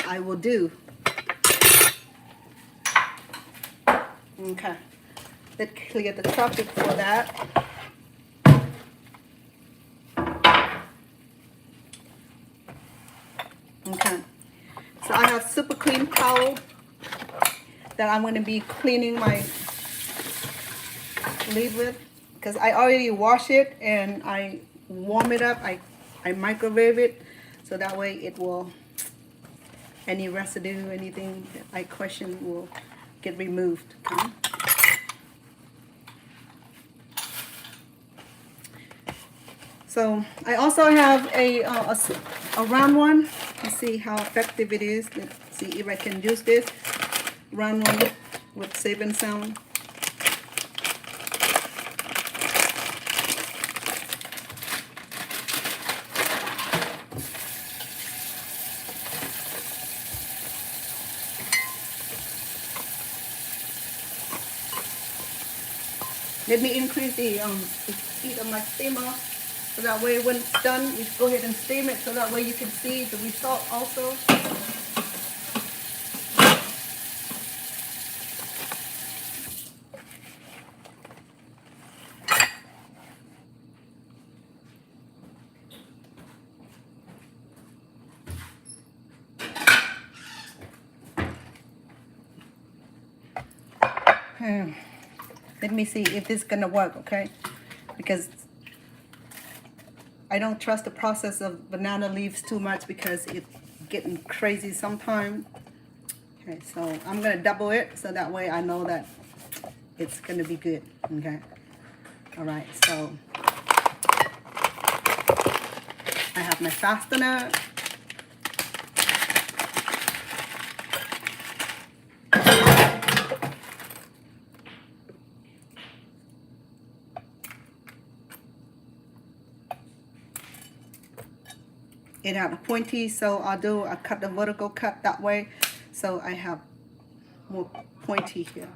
I will do. Okay, let's clear the topic for that. Okay, so I have super clean towel that I'm going to be cleaning my leaf with, because I already wash it and I warm it up. I microwave it, so that way it will, any residue, anything that I question will get removed. Okay? So I also have a round one. Let's see how effective it is. Let's see if I can use this round one with safe and sound. Let me increase the heat of my steamer so that way when it's done, we go ahead and steam it so that way you can see the result also. Let me see if this is gonna work, okay? Because I don't trust the process of banana leaves too much because it's getting crazy sometimes. Okay, so I'm gonna double it so that way I know that it's gonna be good, okay? All right, so I have my fastener. It had a pointy, so I'll cut the vertical cut that way, so I have more pointy here.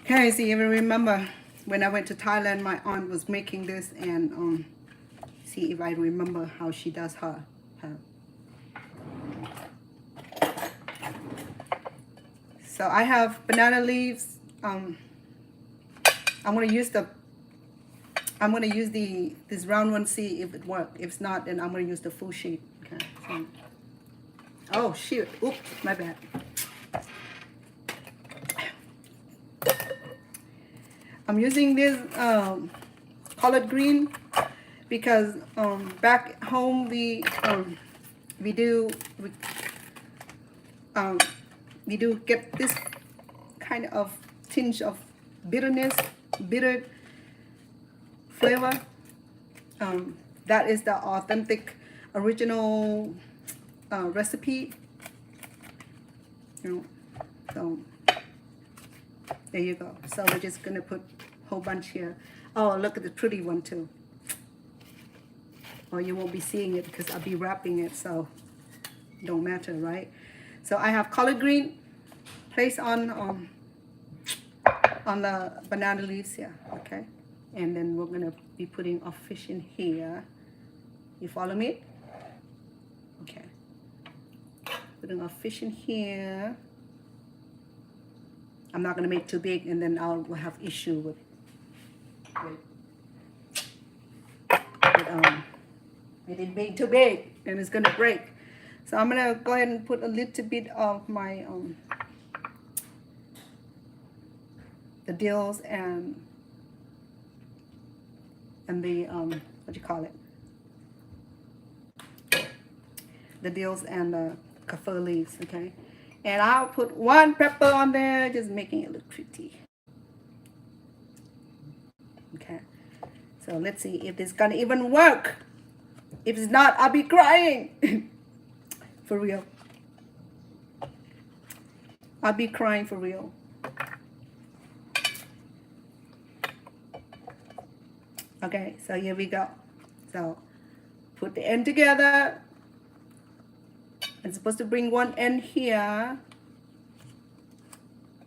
Okay, see if you remember when I went to Thailand, my aunt was making this, and see if I remember how she does her. So I have banana leaves. I'm gonna use this round one, see if it works. If it's not, then I'm gonna use the full sheet. Okay. So, oh shoot! Oops, my bad. I'm using this collard green because back home we do get this kind of tinge of bitter flavor. That is the authentic original recipe. So there you go. So we're just gonna put a whole bunch here. Oh, look at the pretty one too. Well, you won't be seeing it because I'll be wrapping it, so don't matter, right? So I have collard green placed on the banana leaves here, okay? And then we're gonna be putting our fish in here. You follow me? Okay. Putting our fish in here. I'm not gonna make too big, and then we'll have issue with it being too big, and it's gonna break. So I'm gonna go ahead and put a little bit of my the dills and the what do you call it? The dills and the kaffir leaves, okay? And I'll put one pepper on there, just making it look pretty. Okay. So let's see if this is gonna even work. If it's not, I'll be crying. For real. I'll be crying for real. Okay, so here we go. So put the end together. I'm supposed to bring one end here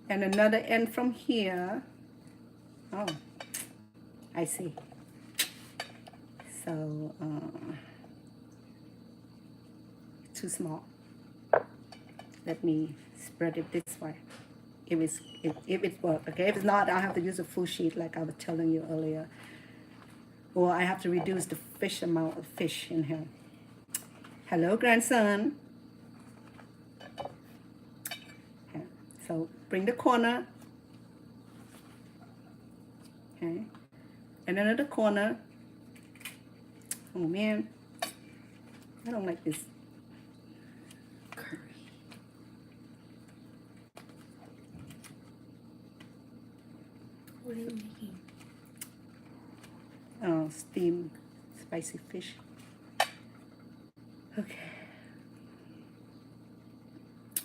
and another end from here. Oh, I see. So too small. Let me spread it this way. If it works, okay. If it's not, I'll have to use a full sheet like I was telling you earlier. Or I have to reduce the fish amount of fish in here. Hello, grandson. Okay. So bring the corner. Okay. And another corner. Oh man, I don't like this curry. What are you making? Oh, steamed spicy fish. Okay.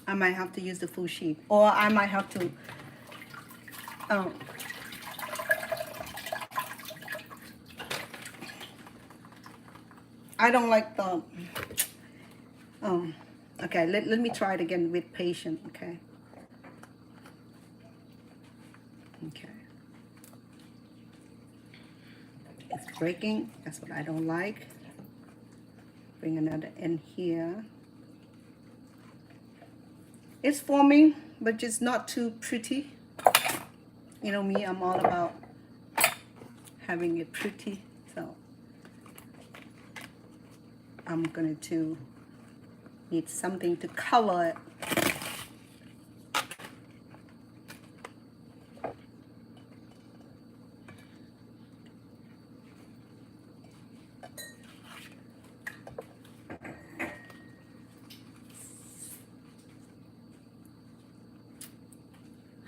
I might have to use the full sheet, or I might have to I don't like the okay, let me try it again with patience. Okay. Okay. It's breaking. That's what I don't like. Bring another end here. It's forming, but just not too pretty. You know me, I'm all about having it pretty. So I'm going to need something to color it.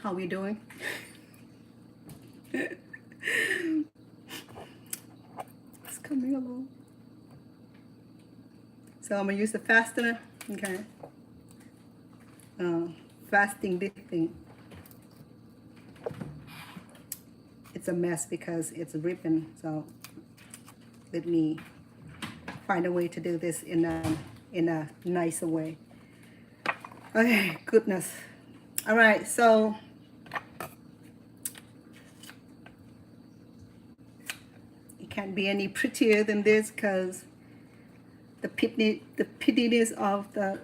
How we doing? It's coming along. So I'm gonna use the fastener. Okay. Fasting this thing. It's a mess because it's ripping. So let me find a way to do this in a nicer way. Okay, goodness. All right, so it can't be any prettier than this because the pittiness of the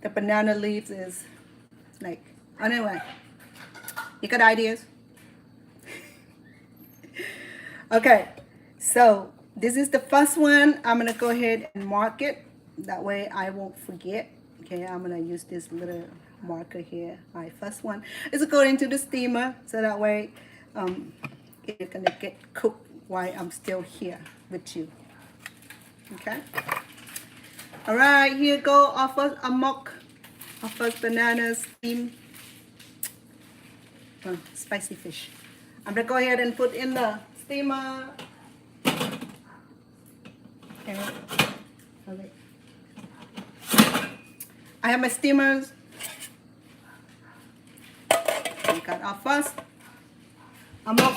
banana leaves is like, anyway, you got ideas? Okay, so this is the first one. I'm gonna go ahead and mark it. That way I won't forget. Okay, I'm gonna use this little marker here. My first one is going into the steamer, so that way it's gonna get cooked while I'm still here with you. Okay. All right, here go our first amok, our first banana steam spicy fish. I'm gonna go ahead and put in the steamer. Okay. Okay. I have my steamers. We got our first amok.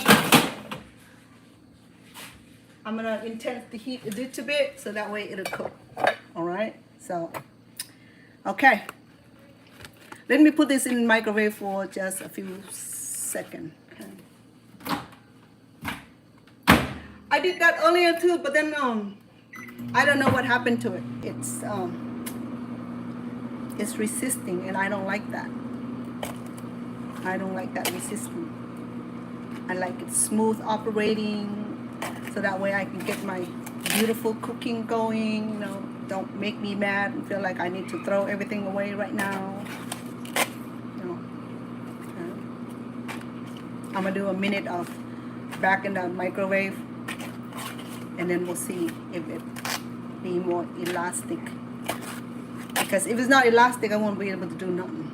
I'm gonna intense the heat a little bit so that way it'll cook. All right. So, okay. Let me put this in the microwave for just a few seconds. Okay. I did that earlier too, but then I don't know what happened to it. It's resisting, and I don't like that. I don't like that resisting. I like it smooth operating, so that way I can get my beautiful cooking going. You know, don't make me mad and feel like I need to throw everything away right now. You know, I'm gonna do a minute of back in the microwave, and then we'll see if it be more elastic. Because if it's not elastic, I won't be able to do nothing.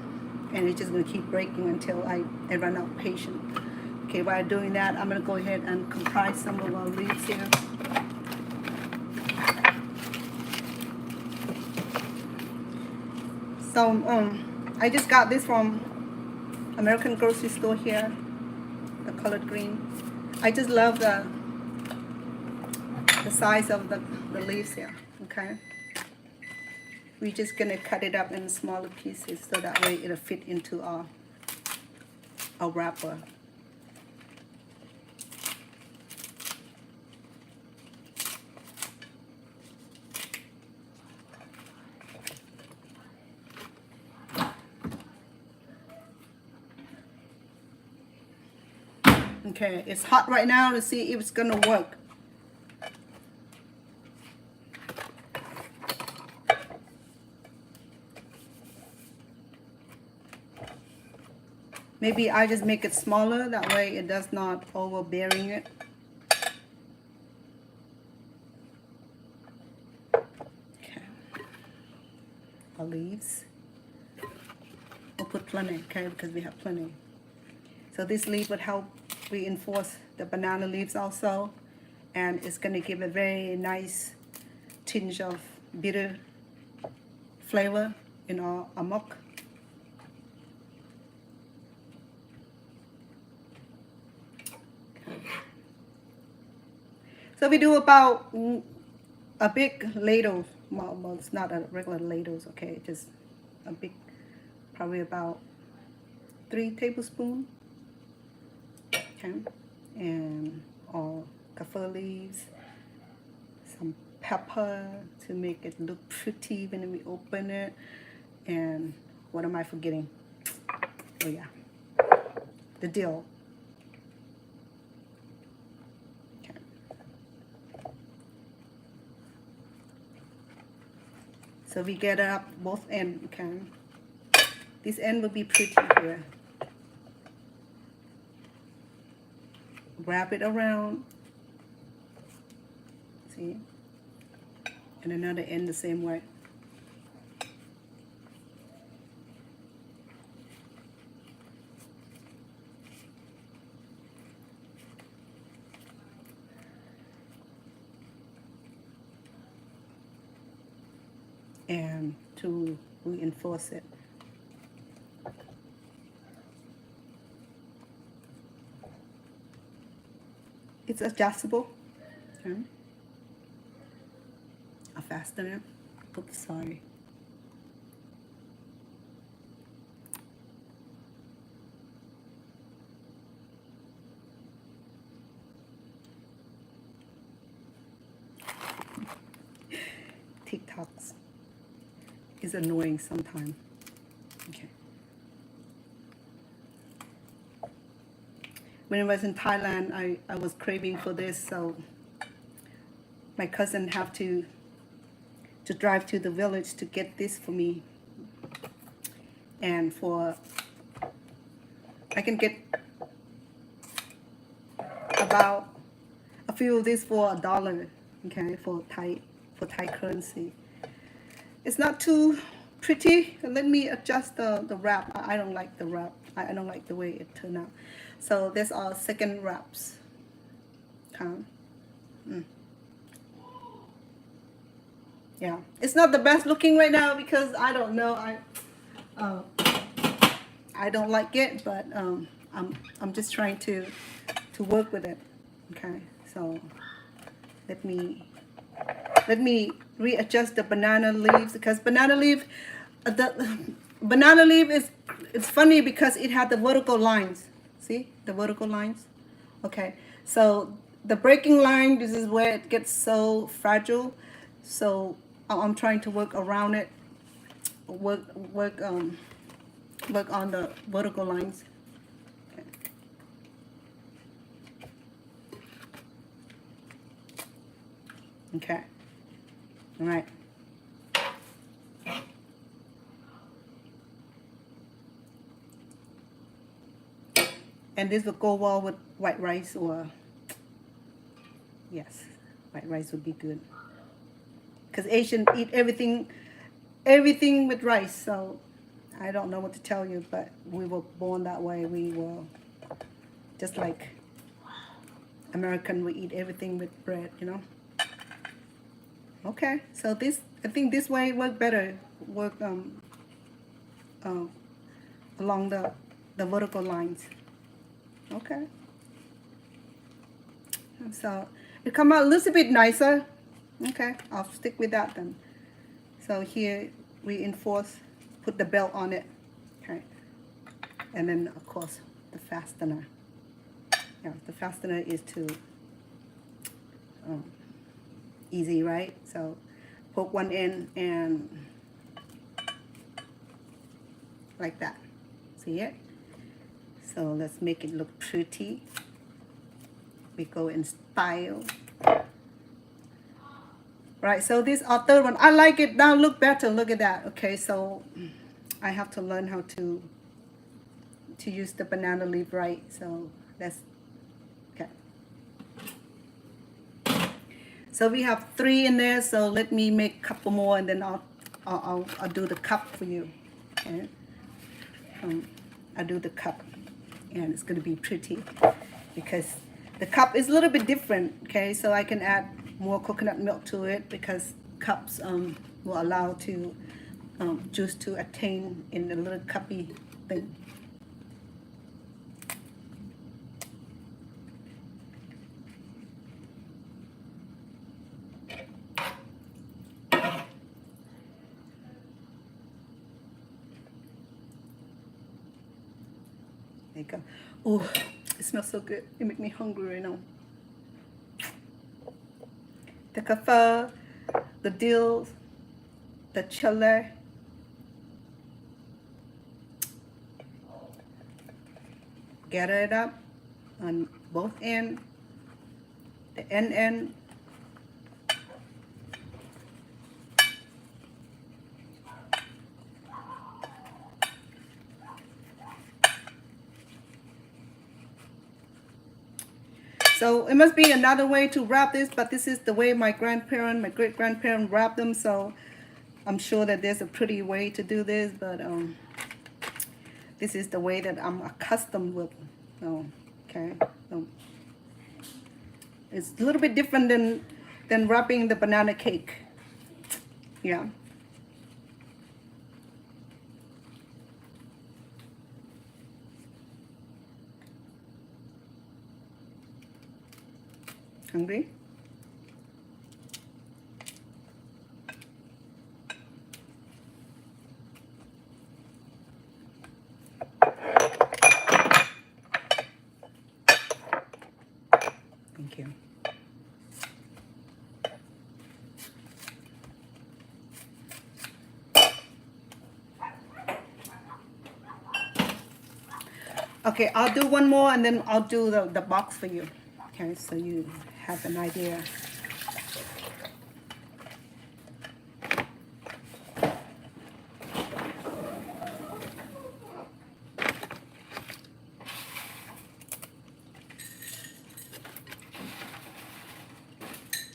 And it's just going to keep breaking until I run out of patience. Okay, while doing that, I'm going to go ahead and comprise some of our leaves here. So, I just got this from American grocery store here, the colored green. I just love the size of the leaves here, okay? We're just gonna cut it up in smaller pieces so that way it'll fit into our wrapper. Okay, it's hot right now to see if it's gonna work. Maybe I just make it smaller, that way it does not overbearing it. Okay. Our leaves. We'll put plenty, okay, because we have plenty. So this leaf would help reinforce the banana leaves also, and it's going to give a very nice tinge of bitter flavor in our amok. So we do about a big ladle. Well, it's not a regular ladles, okay, just a big, probably about 3 tablespoons. Okay, and all kaffir leaves, some pepper to make it look pretty when we open it, and what am I forgetting? Oh yeah, the dill. Okay. So we get up both ends. Okay, this end will be pretty here. Wrap it around, see, and another end the same way. And to reinforce it. It's adjustable. Okay. I'll fasten it. Oops, sorry. TikToks is annoying sometimes. Okay. When I was in Thailand, I was craving for this, so my cousin have to drive to the village to get this for me. And I can get about a few of these for $1, okay, for Thai currency. It's not too pretty. Let me adjust the wrap. I don't like the wrap. I don't like the way it turned out. So there's our second wraps. Yeah, it's not the best looking right now because I don't know. I don't like it, but I'm just trying to work with it. Okay, so let me readjust the banana leaves, because banana leaf, it's funny because it had the vertical lines. See the vertical lines? Okay, so the breaking line, this is where it gets so fragile. So I'm trying to work around it, work on the vertical lines. Okay. All right. And this will go well with white rice, or yes, white rice would be good. Because Asians eat everything with rice, so I don't know what to tell you, but we were born that way. We were just like American, we eat everything with bread, you know. Okay, so I think this way work better, along the vertical lines. Okay, so it come out a little bit nicer. Okay, I'll stick with that then. So here we put the belt on it. Okay, and then of course the fastener. Yeah, the fastener is too easy, right? So poke one in and like that. See it? So let's make it look pretty. We go in style. Right, so this our third one. I like it now. Look better. Look at that. Okay, so I have to learn how to to use the banana leaf right. So that's okay. So we have 3 in there. So let me make a couple more, and then I'll do the cup for you. Okay. I'll do the cup, and it's gonna be pretty because the cup is a little bit different. Okay, so I can add more coconut milk to it because cups will allow to juice to attain in a little cuppy thing. There you go. Oh, it smells so good. It makes me hungry right now. The kaffir, the dill, the chili. Gather it up on both ends, the end. So it must be another way to wrap this, but this is the way my great-grandparent wrapped them. So I'm sure that there's a pretty way to do this, but this is the way that I'm accustomed with. Okay. It's a little bit different than wrapping the banana cake. Yeah. Hungry? Thank you. Okay, I'll do one more and then I'll do the box for you. Okay, so you have an idea.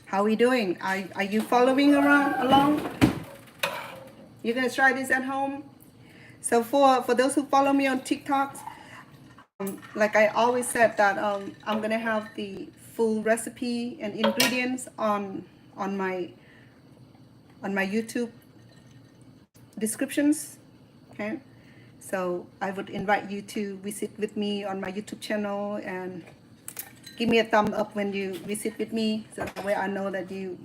How are we doing? Are you following along? You're gonna try this at home? So for those who follow me on TikTok, like I always said that I'm gonna have the full recipe and ingredients on my YouTube descriptions. Okay, so I would invite you to visit with me on my YouTube channel and give me a thumb up when you visit with me, so that way I know that you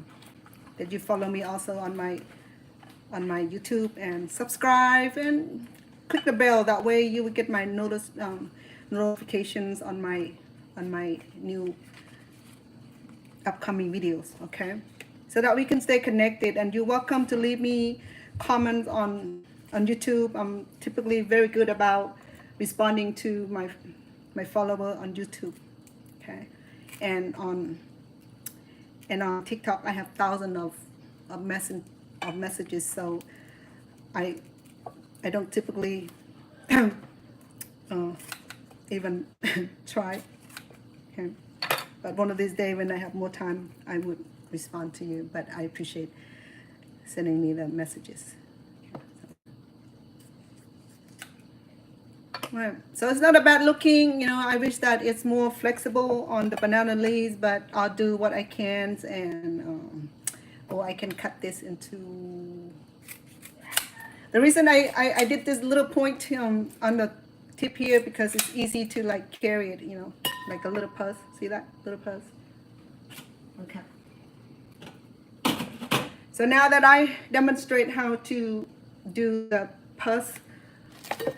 follow me also on my YouTube, and subscribe and click the bell. That way you will get my notifications on my new upcoming videos. Okay, so that we can stay connected. And you're welcome to leave me comments on YouTube. I'm typically very good about responding to my follower on YouTube. Okay, and on TikTok I have thousands of messages, so I don't typically even try. Okay, but one of these days when I have more time I would respond to you, but I appreciate sending me the messages. Right. So it's not about looking, I wish that it's more flexible on the banana leaves, but I'll do what I can, and or I can cut this into. The reason I did this little point on the tip here, because it's easy to like carry it, like a little purse. See that little purse? Okay. So now that I demonstrate how to do the purse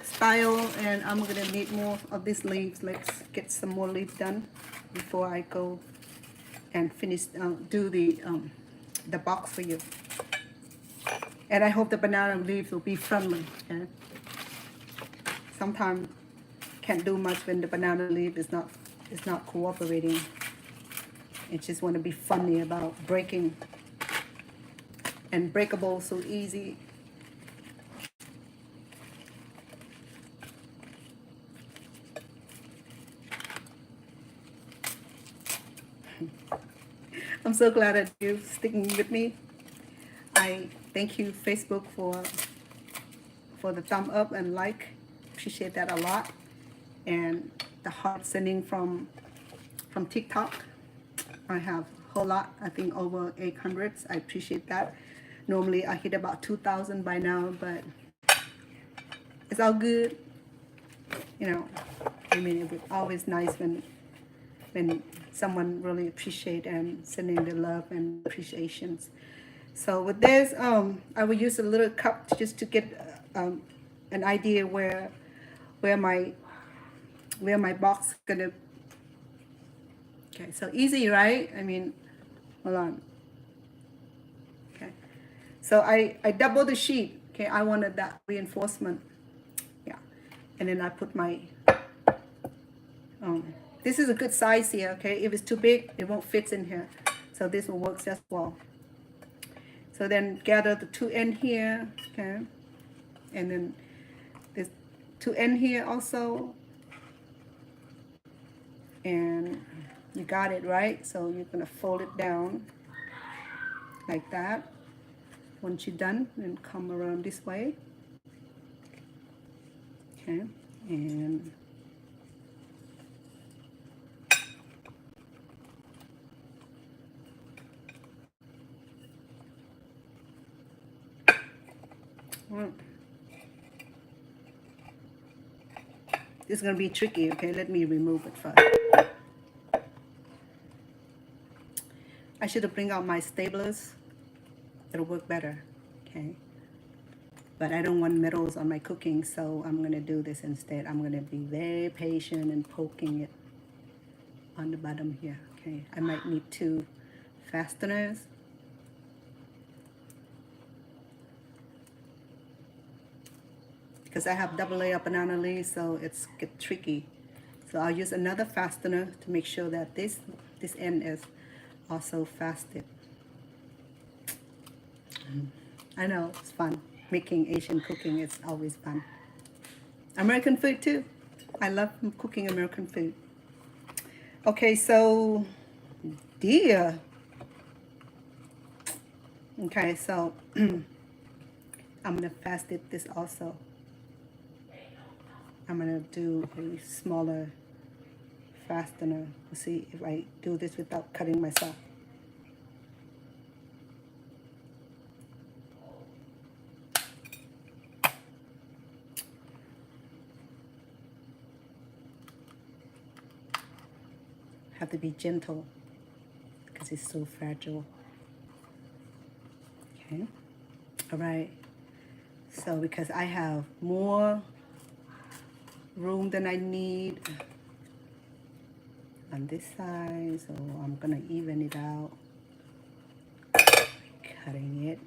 style, and I'm gonna need more of these leaves. Let's get some more leaves done before I go and finish do the box for you. And I hope the banana leaves will be friendly. Okay? Sometimes can't do much when the banana leaf is not cooperating. It just want to be funny about breaking, and breakable so easy. I'm so glad that you're sticking with me. I thank you, Facebook, for the thumb up and like. Appreciate that a lot. And the heart sending from TikTok. I have a whole lot, I think over 800. I appreciate that. Normally I hit about 2,000 by now, but it's all good. You know, I mean, it's always nice when someone really appreciate and sending the love and appreciations. So with this, I will use a little cup just to get an idea where my box gonna. Okay, so easy, right? I mean, hold on. Okay, so I double the sheet. Okay, I wanted that reinforcement. Yeah, and then I put my. This is a good size here. Okay, if it's too big, it won't fit in here. So this will work just well. So then gather the two end here. Okay, and then this two end here also. And you got it, right? So you're gonna fold it down like that. Once you're done, then come around this way. Okay, and this is gonna be tricky. Okay, let me remove it first. I should have bring out my staplers. It'll work better. Okay, but I don't want metals on my cooking, so I'm gonna do this instead. I'm gonna be very patient and poking it on the bottom here. Okay, I might need 2 fasteners. Because I have double layer banana leaves, so it's get tricky. So I'll use another fastener to make sure that this end is also fastened. I know, it's fun. Making Asian cooking is always fun. American food too. I love cooking American food. Okay, so dear. Okay, so I'm gonna fasten this also. I'm gonna do a smaller fastener. We'll see if I do this without cutting myself. Have to be gentle because it's so fragile. Okay, all right. So because I have more room than I need on this side, so I'm gonna even it out, cutting it.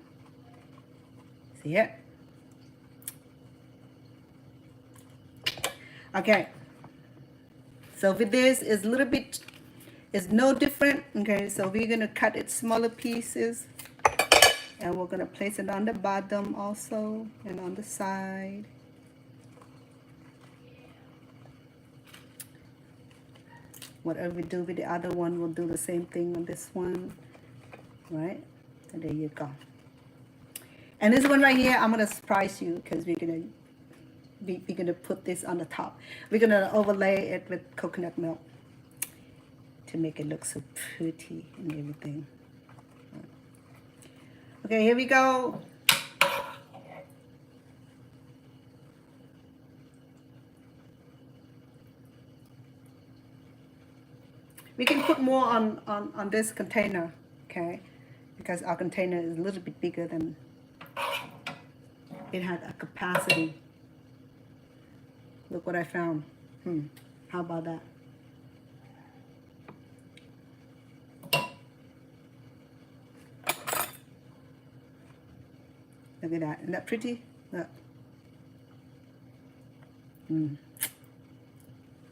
See it? Okay, so with this is a little bit, it's no different. Okay, so we're gonna cut it smaller pieces, and we're gonna place it on the bottom also and on the side. Whatever we do with the other one, we'll do the same thing on this one, right? And there you go. And this one right here, I'm gonna surprise you because we're gonna put this on the top. We're gonna overlay it with coconut milk to make it look so pretty and everything. Okay, here we go. We can put more on this container, okay? Because our container is a little bit bigger than it had a capacity. Look what I found. How about that? Look at that. Isn't that pretty? Look.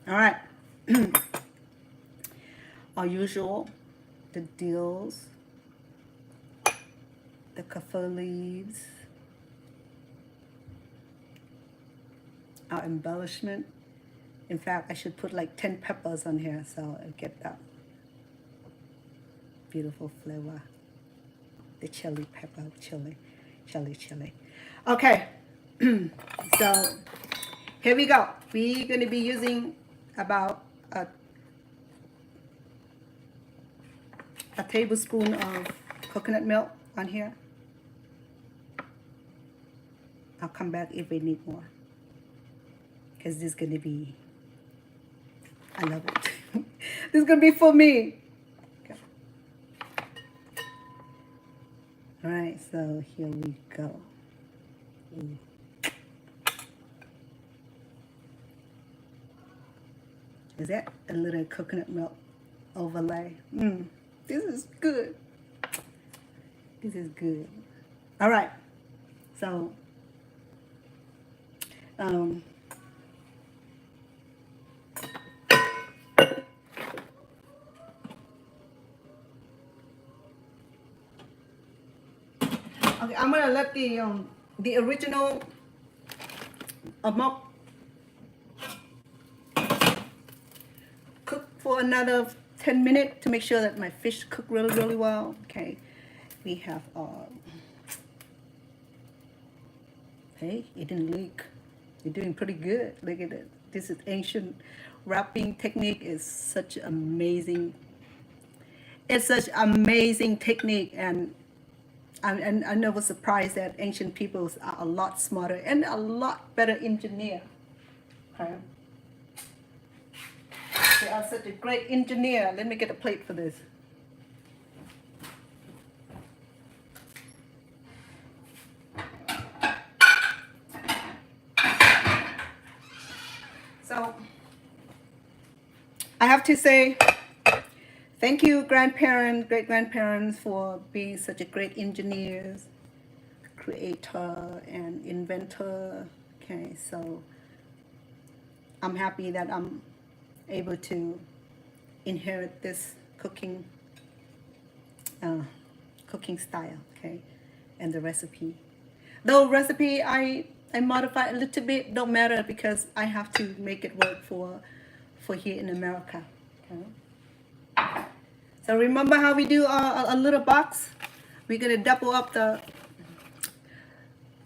All right. Our usual, the dills, the kaffir leaves, our embellishment. In fact, I should put like 10 peppers on here so I'll get that beautiful flavor. The chili pepper, chili. Okay, so here we go. We're going to be using about a tablespoon of coconut milk on here. I'll come back if we need more, because this is going to be, I love it. This is going to be for me. Okay. All right, so here we go. Ooh. Is that a little coconut milk overlay? This is good. This is good. All right, so okay, I'm gonna let the original amok cook for another 10 minutes to make sure that my fish cook really well. Okay, we have hey, it didn't leak. You're doing pretty good. Look at it. This is ancient wrapping technique. Is such amazing. It's such amazing technique, and I never surprised that ancient peoples are a lot smarter and a lot better engineer. Okay. They are such a great engineer. Let me get a plate for this. So I have to say thank you, grandparents, great-grandparents, for being such a great engineers, creator, and inventor. Okay, so I'm happy that I'm able to inherit this cooking style, okay, and the recipe. Though recipe I modify a little bit, don't matter, because I have to make it work for here in America. Okay. So remember how we do a little box? We're gonna double up the.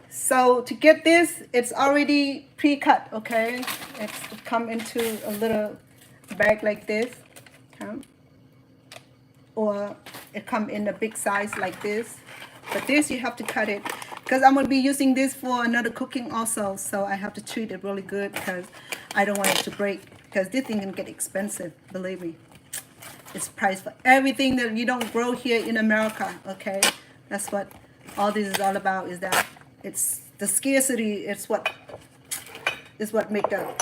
So to get this, it's already pre-cut, okay? It's come into a little bag like this, okay? Or it come in a big size like this. But this you have to cut it, because I'm gonna be using this for another cooking also. So I have to treat it really good, because I don't want it to break, because this thing can get expensive, believe me. It's priced for everything that you don't grow here in America, okay? That's what all this is all about, is that it's the scarcity. It's what make the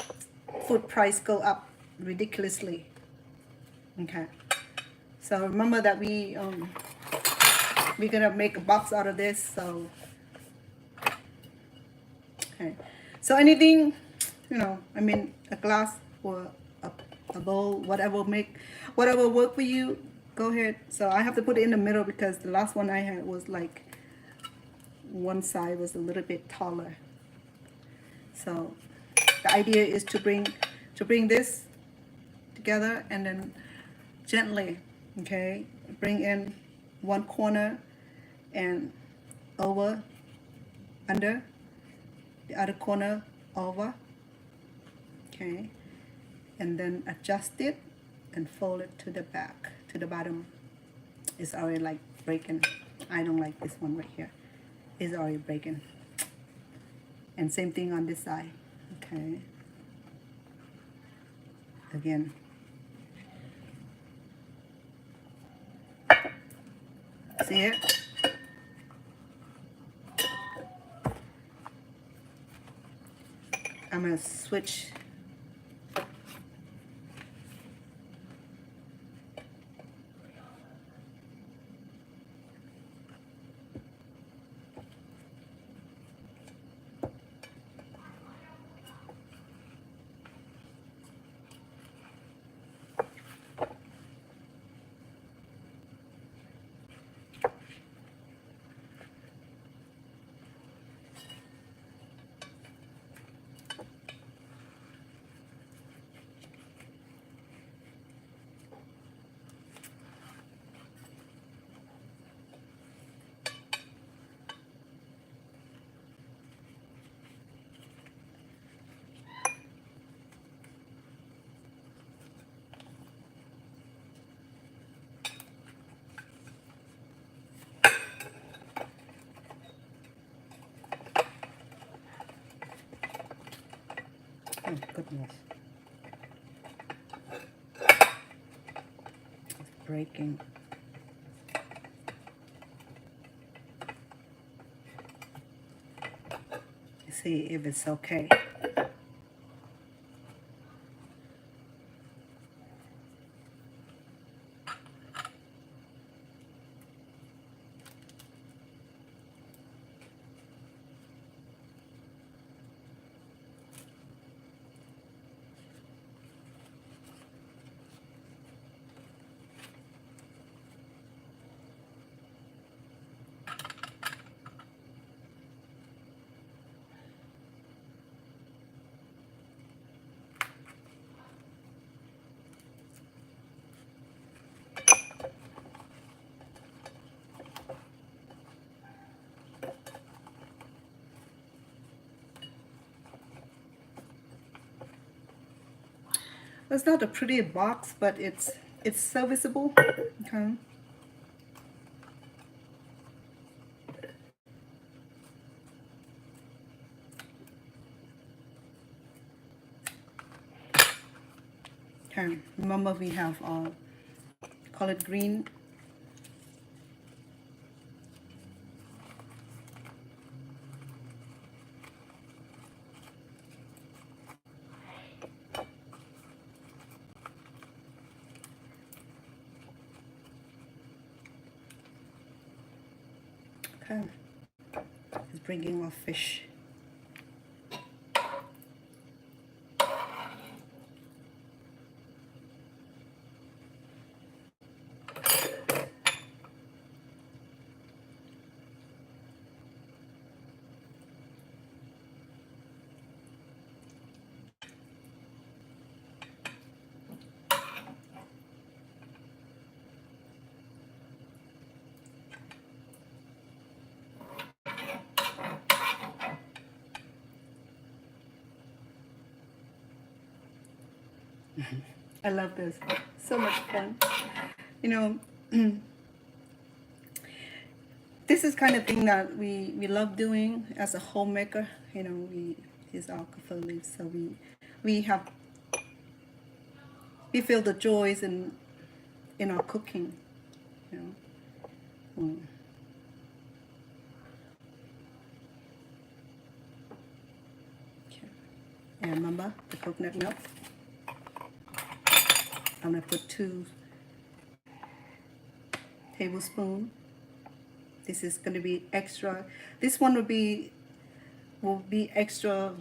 food price go up ridiculously. Okay. So remember that we're gonna make a box out of this. So okay. So anything, I mean, a glass or a bowl, whatever work for you, go ahead. So I have to put it in the middle, because the last one I had was like one side was a little bit taller. So the idea is to bring this together, and then gently, okay, bring in one corner and over, under, the other corner over, okay, and then adjust it and fold it to the back, to the bottom. It's already like breaking. I don't like this one right here. It's already breaking. And same thing on this side, okay. Again. See it? I'm gonna switch. Oh, goodness. It's breaking. See if it's okay. It's not a pretty box, but it's serviceable. Okay. Okay. Remember we have collard green. Okay. Just bringing our fish. I love this. So much fun. You know, this is kind of thing that we love doing as a homemaker. You know, is our kaffir leaves, so we feel the joys in our cooking. You know. Okay. And remember the coconut milk. I'm gonna put 2 tablespoons. This is gonna be extra. This one will be extra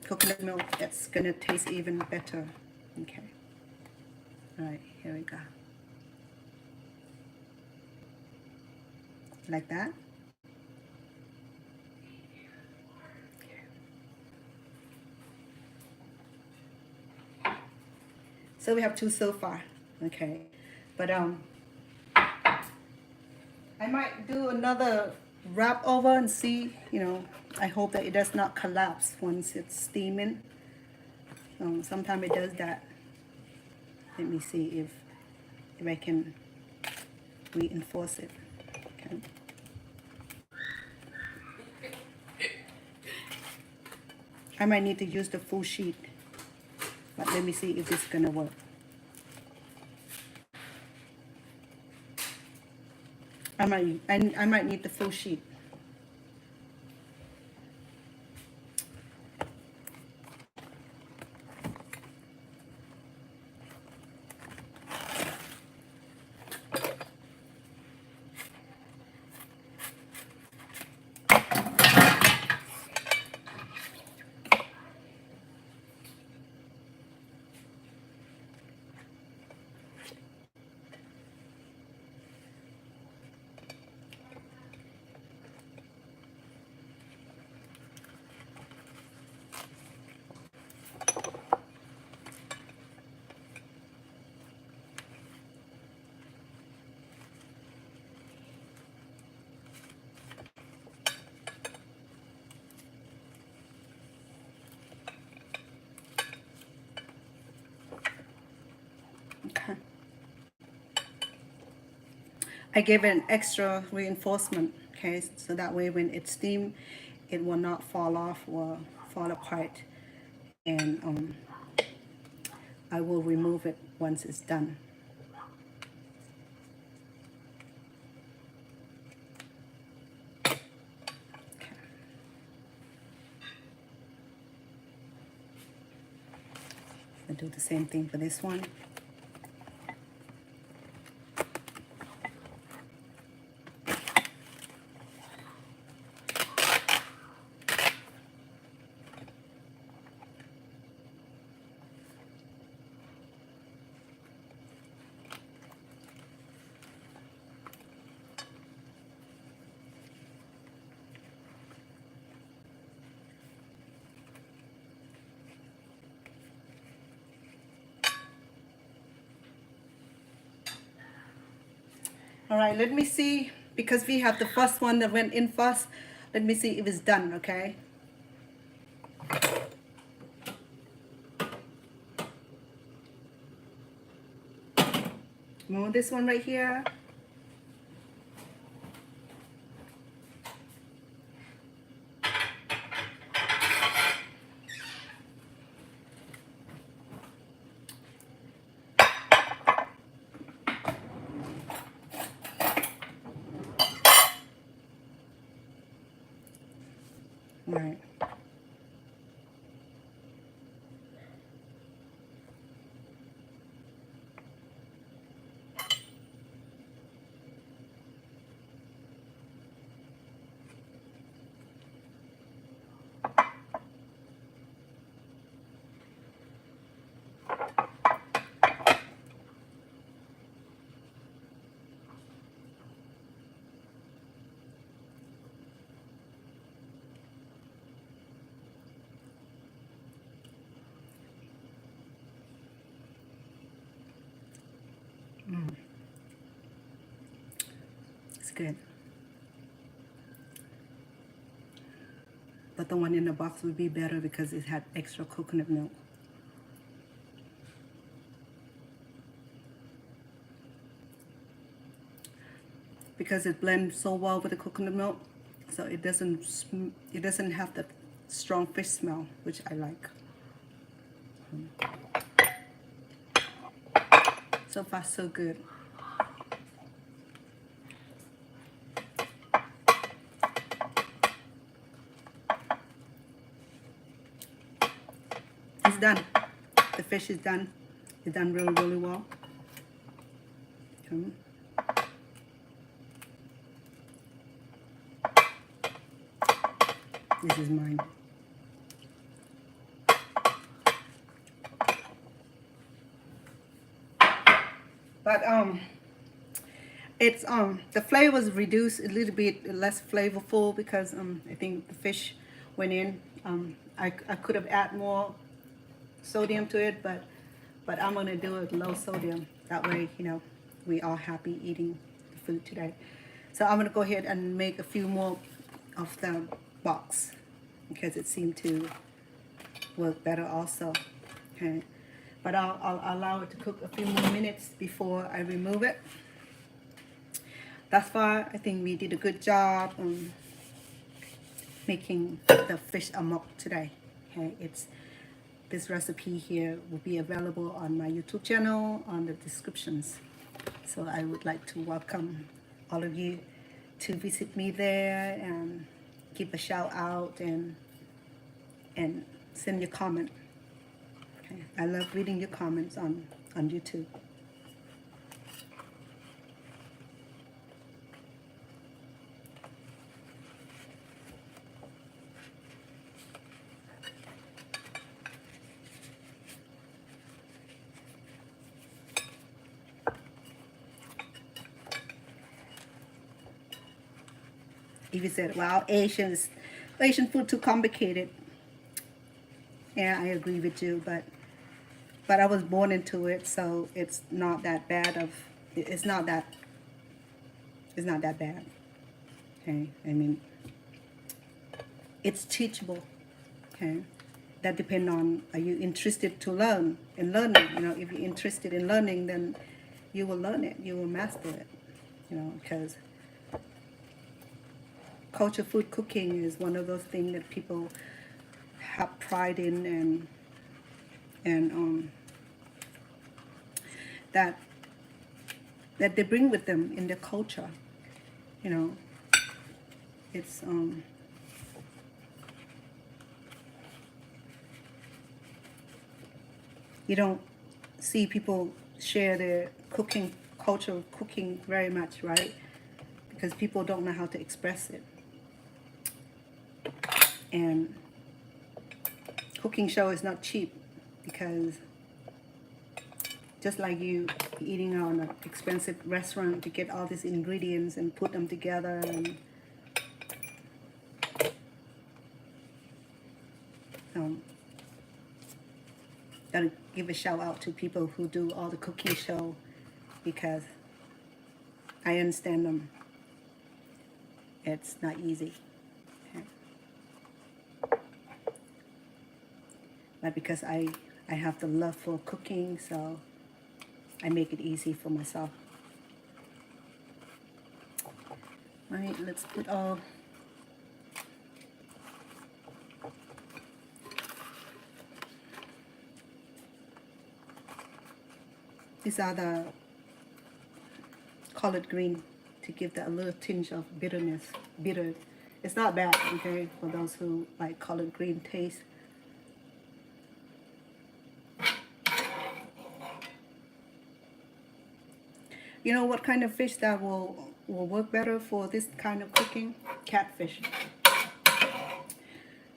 coconut milk. That's gonna taste even better. Okay. All right, here we go. Like that. So we have 2 so far, okay. But I might do another wrap over and see, you know, I hope that it does not collapse once it's steaming. Sometimes it does that. Let me see if I can reinforce it. Okay. I might need to use the full sheet. But let me see if it's gonna work. I might need the full sheet. Okay. I gave it an extra reinforcement, okay, so that way when it's steamed, it will not fall off or fall apart. and I will remove it once it's done. I'll do the same thing for this one. All right, let me see, because we have the first one that went in first. Let me see if it's done, okay? Move this one right here. Right. It's good. But the one in the box would be better because it had extra coconut milk. Because it blends so well with the coconut milk, so it doesn't have the strong fish smell, which I like. So far, so good. It's done. The fish is done. It's done really, really well. Okay. This is mine. But it's the flavor was reduced a little bit less flavorful because I think the fish went in. I could have added more sodium to it, but I'm gonna do it low sodium. That way, you know, we are happy eating the food today. So I'm gonna go ahead and make a few more of the box because it seemed to work better also. Okay, but I'll allow it to cook a few more minutes before I remove it. Thus far, I think we did a good job making the fish amok today. Okay, this recipe here will be available on my YouTube channel on the descriptions. So I would like to welcome all of you to visit me there and give a shout out and send your comment. Okay, I love reading your comments on YouTube. If you said, well, Asian food too complicated. Yeah, I agree with you, but I was born into it, so it's not that bad it's not that bad. Okay, I mean, it's teachable. Okay, that depends on, are you interested to learn and learning? You know, if you're interested in learning, then you will learn it, you will master it. You know, because culture food cooking is one of those things that people have pride in, and that they bring with them in their culture. You know, it's you don't see people share their cooking culture of cooking very much, right? Because people don't know how to express it. And cooking show is not cheap, because just like you eating out in an expensive restaurant to get all these ingredients and put them together, and gotta give a shout out to people who do all the cooking show, because I understand them. It's not easy. Okay. But because I have the love for cooking, so I make it easy for myself. Right, let's put all these are the collard green to give that a little tinge of bitterness. Bitter. It's not bad, okay, for those who like collard green taste. You know what kind of fish that will work better for this kind of cooking? Catfish.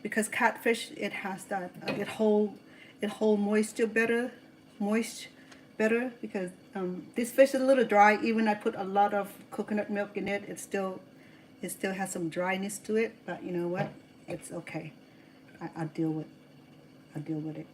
Because catfish, it has that it hold moisture better, because this fish is a little dry. Even I put a lot of coconut milk in it, it still has some dryness to it. But you know what? It's okay. I'll deal with it.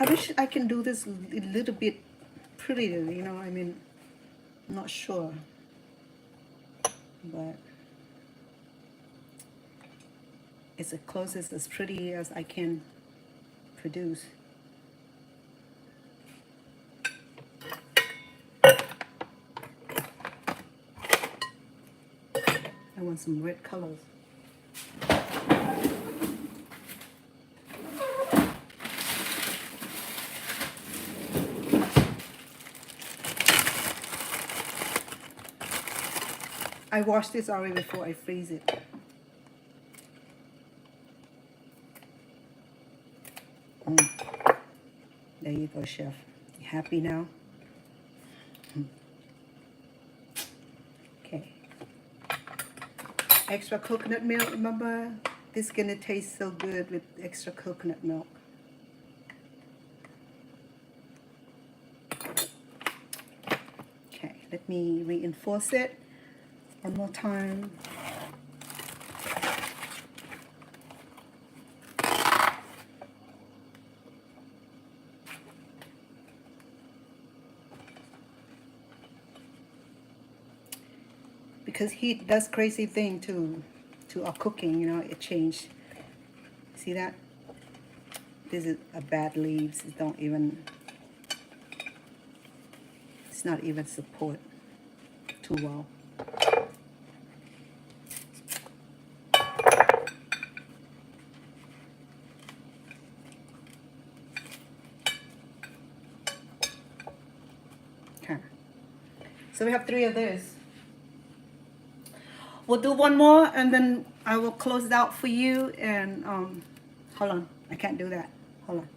I wish I can do this a little bit prettier, you know, I mean, I'm not sure, but it's as close as pretty as I can produce. I want some red colors. I wash this already before I freeze it. There you go, chef. You happy now? Okay. Extra coconut milk, remember? This is gonna taste so good with extra coconut milk. Okay, let me reinforce it one more time. Because heat does crazy thing to our cooking, you know, it changed. See that? This is a bad leaves. It don't even, it's not even support too well. Okay. So we have 3 of this. We'll do one more and then I will close it out for you. And hold on, I can't do that. Hold on.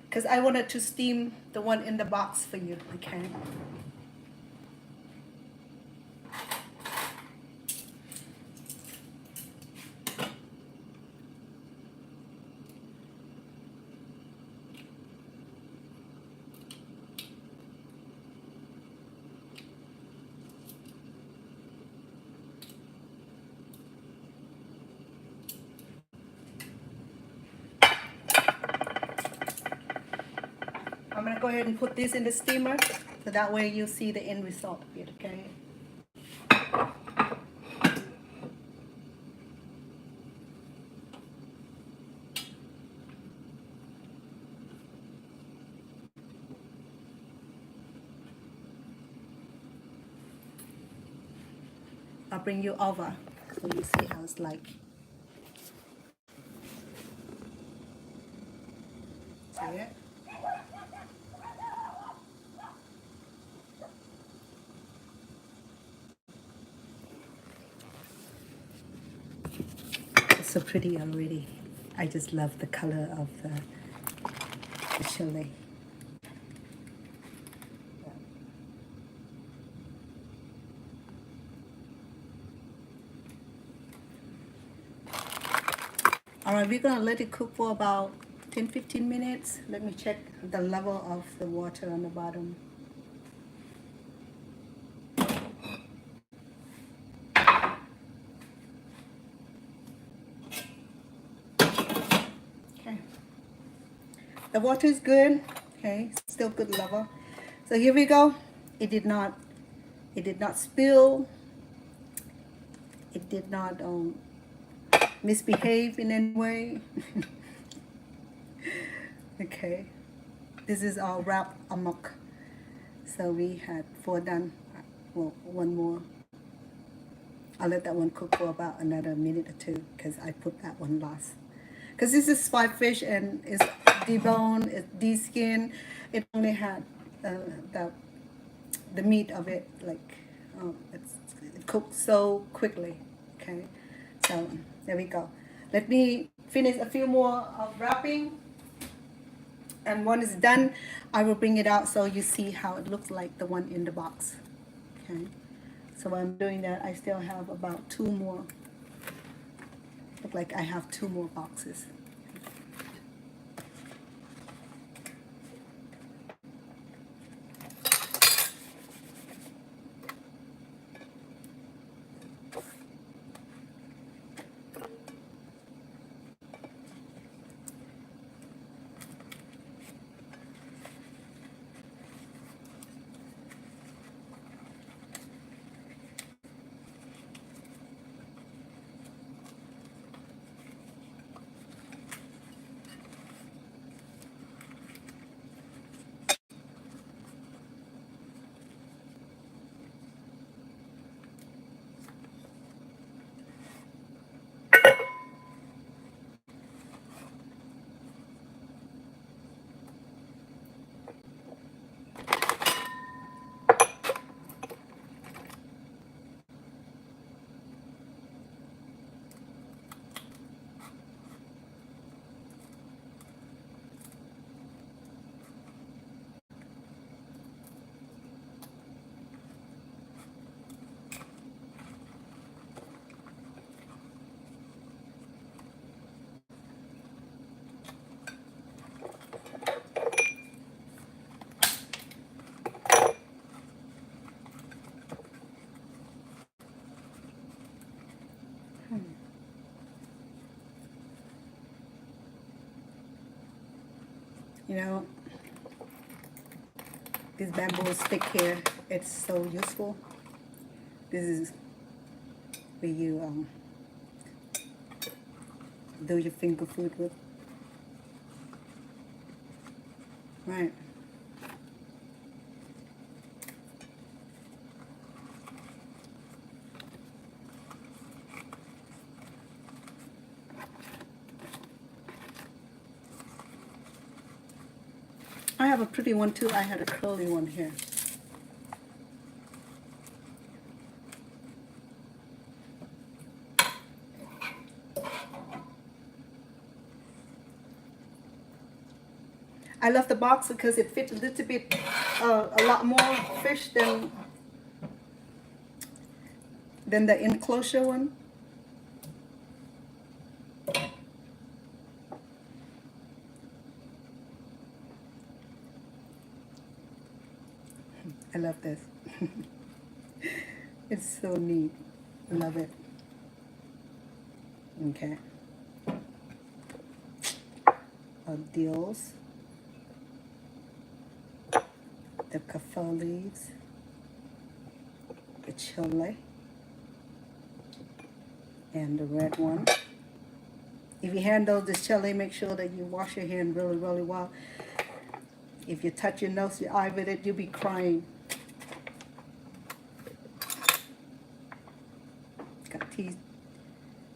Because I wanted to steam the one in the box for you, okay? go ahead and put this in the steamer, so that way you see the end result of it, okay? I'll bring you over so you see how it's like. See it? It's so pretty already. I just love the color of the chili. Alright, we're gonna let it cook for about 10-15 minutes. Let me check the level of the water on the bottom. Okay. The water is good. Okay, still good level. So here we go. It did not spill. It did not misbehave in any way. Okay, this is our wrap amok. So we had 4 done. Well, 1 more. I'll let that one cook for about another minute or 2 because I put that one last. Because this is fried fish and it's deboned, it's de-skinned. It only had the meat of it, like it cooked so quickly. Okay, so there we go. Let me finish a few more of wrapping, and when it's done, I will bring it out so you see how it looks like the one in the box. Okay, so while I'm doing that, I still have about 2 more. Look like I have 2 more boxes. You know, this bamboo stick here, it's so useful. This is where you do your finger food with. Right. I have a pretty one too. I had a curly one here. I love the box because it fits a little bit, a lot more fish than the enclosure one. I love this. It's so neat. I love it. Okay. Deals. the kaffir leaves, the chili, and the red one. If you handle this chili, make sure that you wash your hand really, really well. If you touch your nose, your eye with it, you'll be crying. Got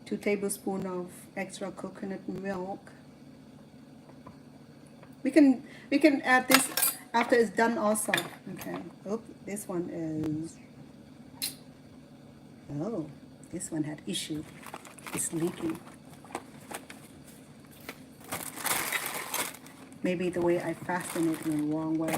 2 tablespoons of extra coconut milk. We can add this after it's done also. Okay. Oops, this one is. Oh, this one had issue. It's leaking. Maybe the way I fasten it in the wrong way.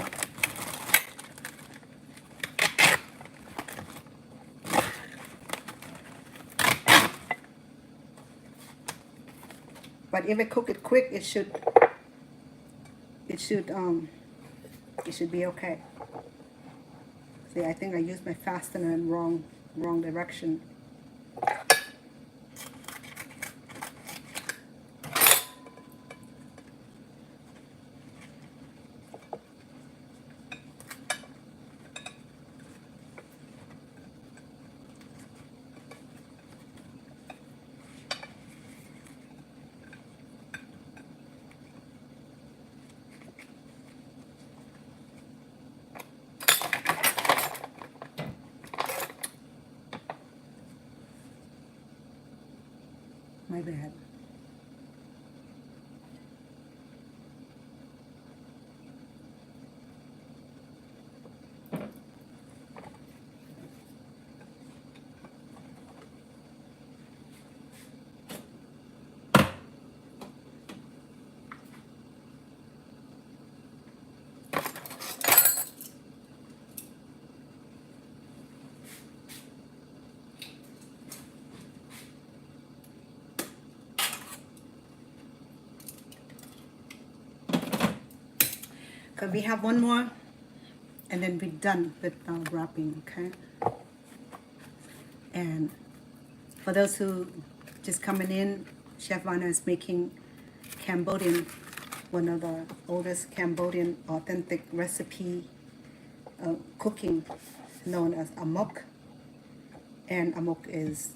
But if I cook it quick, it should be okay. See, I think I used my fastener in wrong direction. My bad. Okay, we have one more, and then we're done with wrapping, okay? And for those who just coming in, Chef Vanna is making Cambodian, one of the oldest Cambodian authentic recipe cooking known as Amok. And Amok is,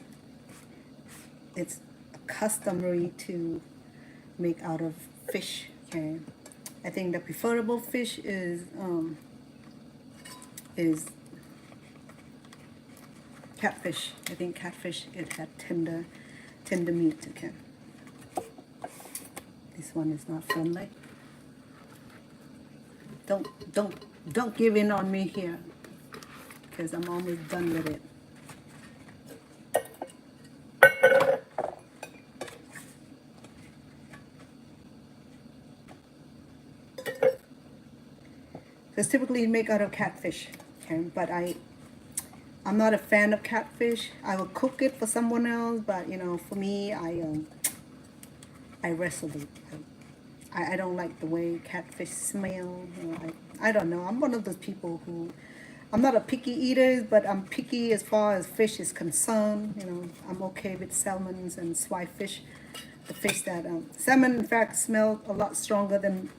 it's customary to make out of fish, okay? I think the preferable fish is catfish. I think catfish, it had tender meat. Okay. This one is not friendly. Don't give in on me here, because I'm almost done with it. It's typically made out of catfish, okay? But I'm not a fan of catfish. I will cook it for someone else, but you know, for me, I wrestle it. I don't like the way catfish smell. You know, I don't know. I'm one of those people who, I'm not a picky eater, but I'm picky as far as fish is concerned. You know, I'm okay with salmons and swai fish. The fish that salmon, in fact, smell a lot stronger than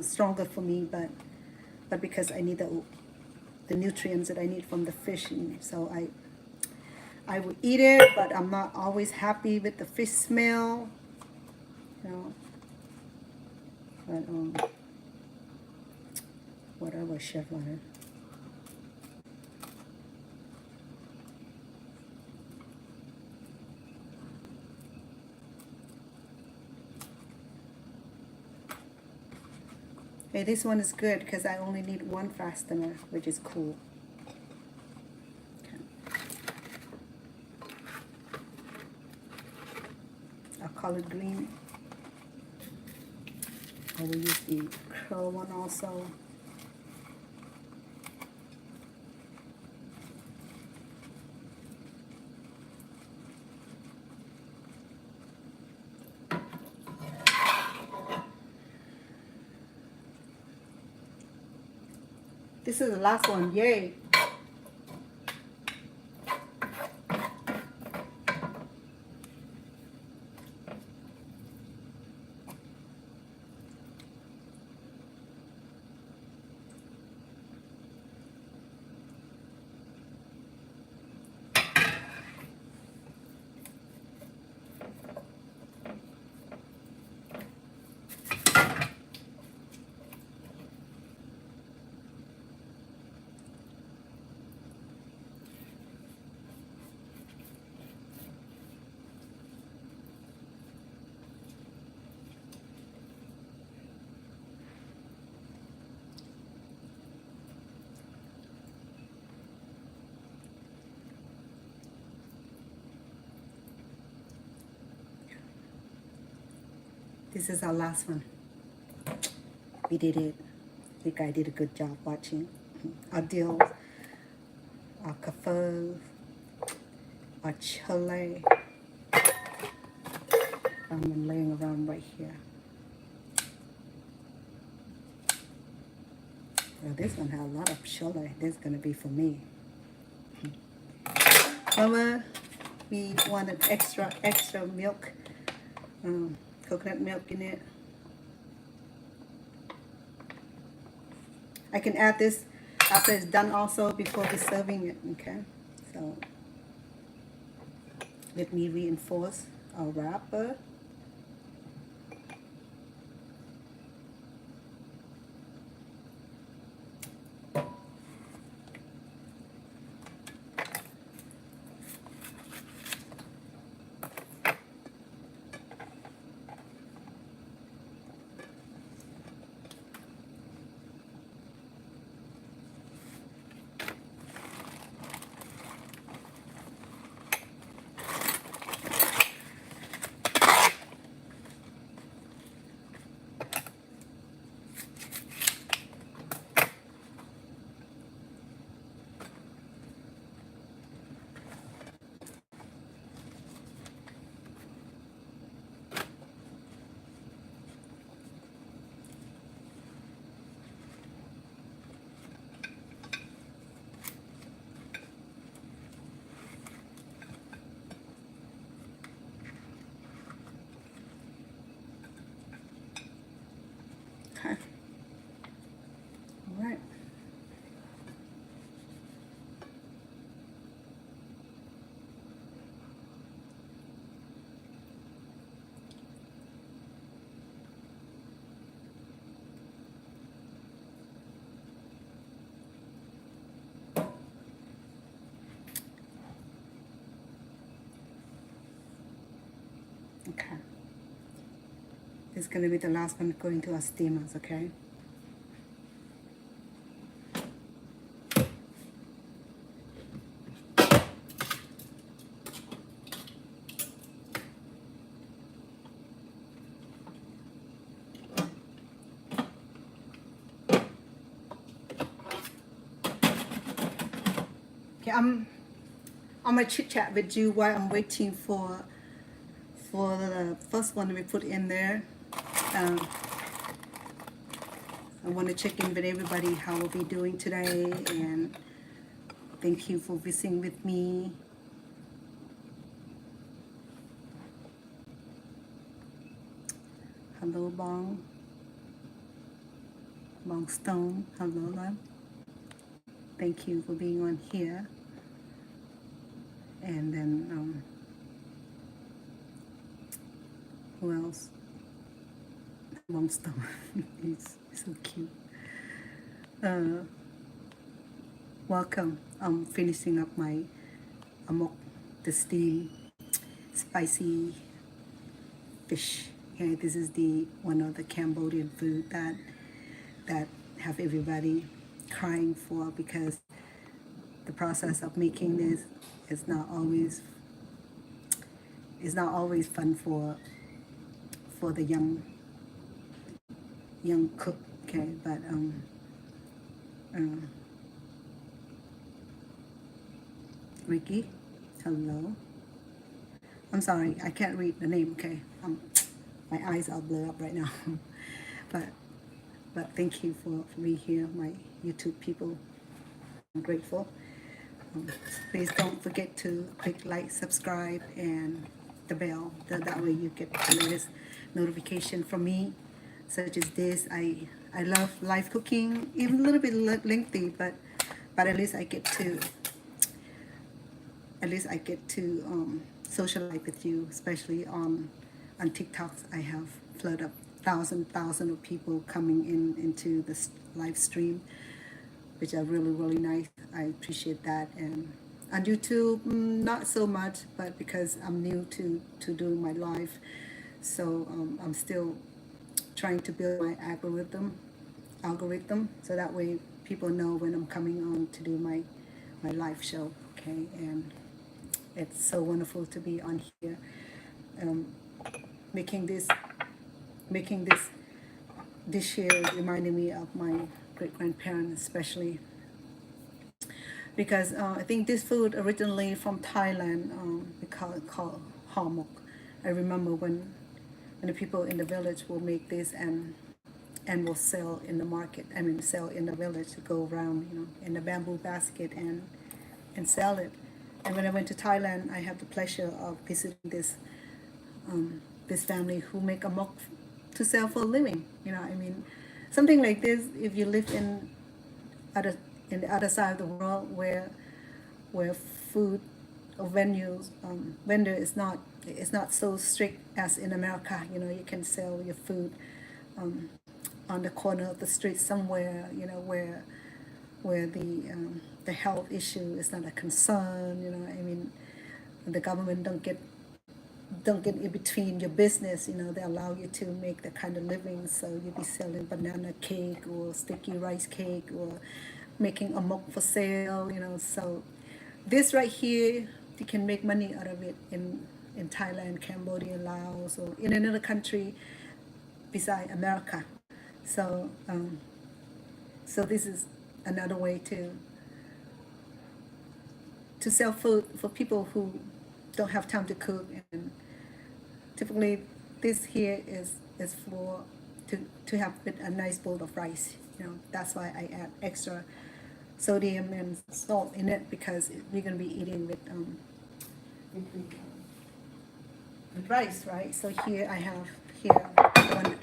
stronger for me, but because I need the nutrients that I need from the fish, and so I would eat it, but I'm not always happy with the fish smell, you know. But whatever, Chef wanted. Okay, this one is good because I only need one fastener, which is cool. Okay. I'll call it green. I will use the curl one also. This is the last one, yay! This is our last one. We did it. I think I did a good job watching. Our dill, our kaffir, our chile. I'm laying around right here. Well, this one has a lot of chile. This is gonna be for me. Mama, we wanted extra milk, coconut milk in it. I can add this after it's done also before we're serving it, okay? So let me reinforce our wrapper. Okay. All right. Okay. This is going to be the last one going to our steamers, okay? Okay, I'm gonna chit chat with you while I'm waiting for the first one we put in there. I want to check in with everybody how we'll be doing today, and thank you for visiting with me. Hello, Bong Stone. Hello, love. Thank you for being on here. And then who else? Bong Stone. He's so cute. Welcome. I'm finishing up my Amok, the steam spicy fish. Okay, this is the one of the Cambodian food that have everybody crying for, because the process of making this is not always fun for the young cook. Okay, but Ricky, hello. I'm sorry, I can't read the name. Okay, my eyes are blurred up right now. but thank you for being here, my YouTube people. I'm grateful. Please don't forget to click like, subscribe, and the bell. That way you get the latest notification from me, such as this. I love live cooking, even a little bit lengthy, but at least I get to socialize with you, especially on TikToks. I have flood up thousand of people coming into this live stream, which are really nice. I appreciate that. And on YouTube, not so much, but because I'm new to doing my live, so I'm still trying to build my algorithm, so that way people know when I'm coming on to do my live show. Okay, and it's so wonderful to be on here, making making this dish here reminded me of my great-grandparents, especially because I think this food originally from Thailand, we call it called hormok. I remember when the people in the village will make this and will sell in the market. I mean, sell in the village to go around, you know, in a bamboo basket and sell it. And when I went to Thailand, I had the pleasure of visiting this family who make amok to sell for a living. You know, I mean, something like this. If you live in the other side of the world where food or venues vendor is not so strict as in America. You know, you can sell your food on the corner of the street somewhere. You know, where the health issue is not a concern. You know, I mean, the government don't get in between your business. You know, they allow you to make that kind of living. So you'll be selling banana cake or sticky rice cake or making amok for sale. You know, so this right here, you can make money out of it in Thailand, Cambodia, Laos, or in another country beside America. So so this is another way to sell food for people who don't have time to cook. And typically this here is for to have with a nice bowl of rice. You know, that's why I add extra sodium and salt in it, because we're going to be eating with rice, right? So here I have the one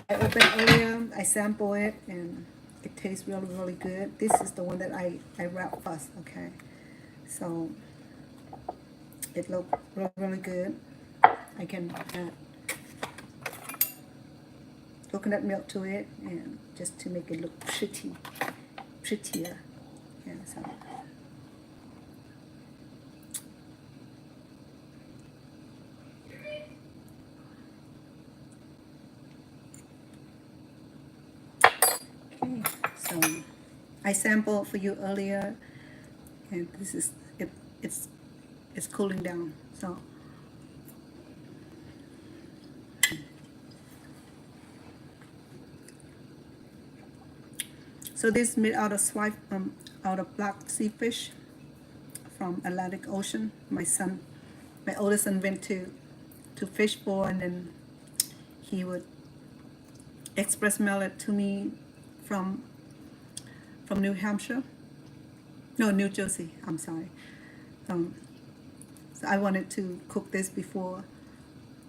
I opened earlier. I sample it and it tastes really, really good. This is the one that I wrap first, okay? So it looks really, really good. I can add coconut milk to it, and just to make it look prettier. Yeah, so. Okay, so I sampled for you earlier, and this is it. It's cooling down. So this is made out of out of black sea fish from Atlantic Ocean. My oldest son went to fish for, and then he would express mail it to me from New Hampshire. No, New Jersey. I'm sorry. So I wanted to cook this before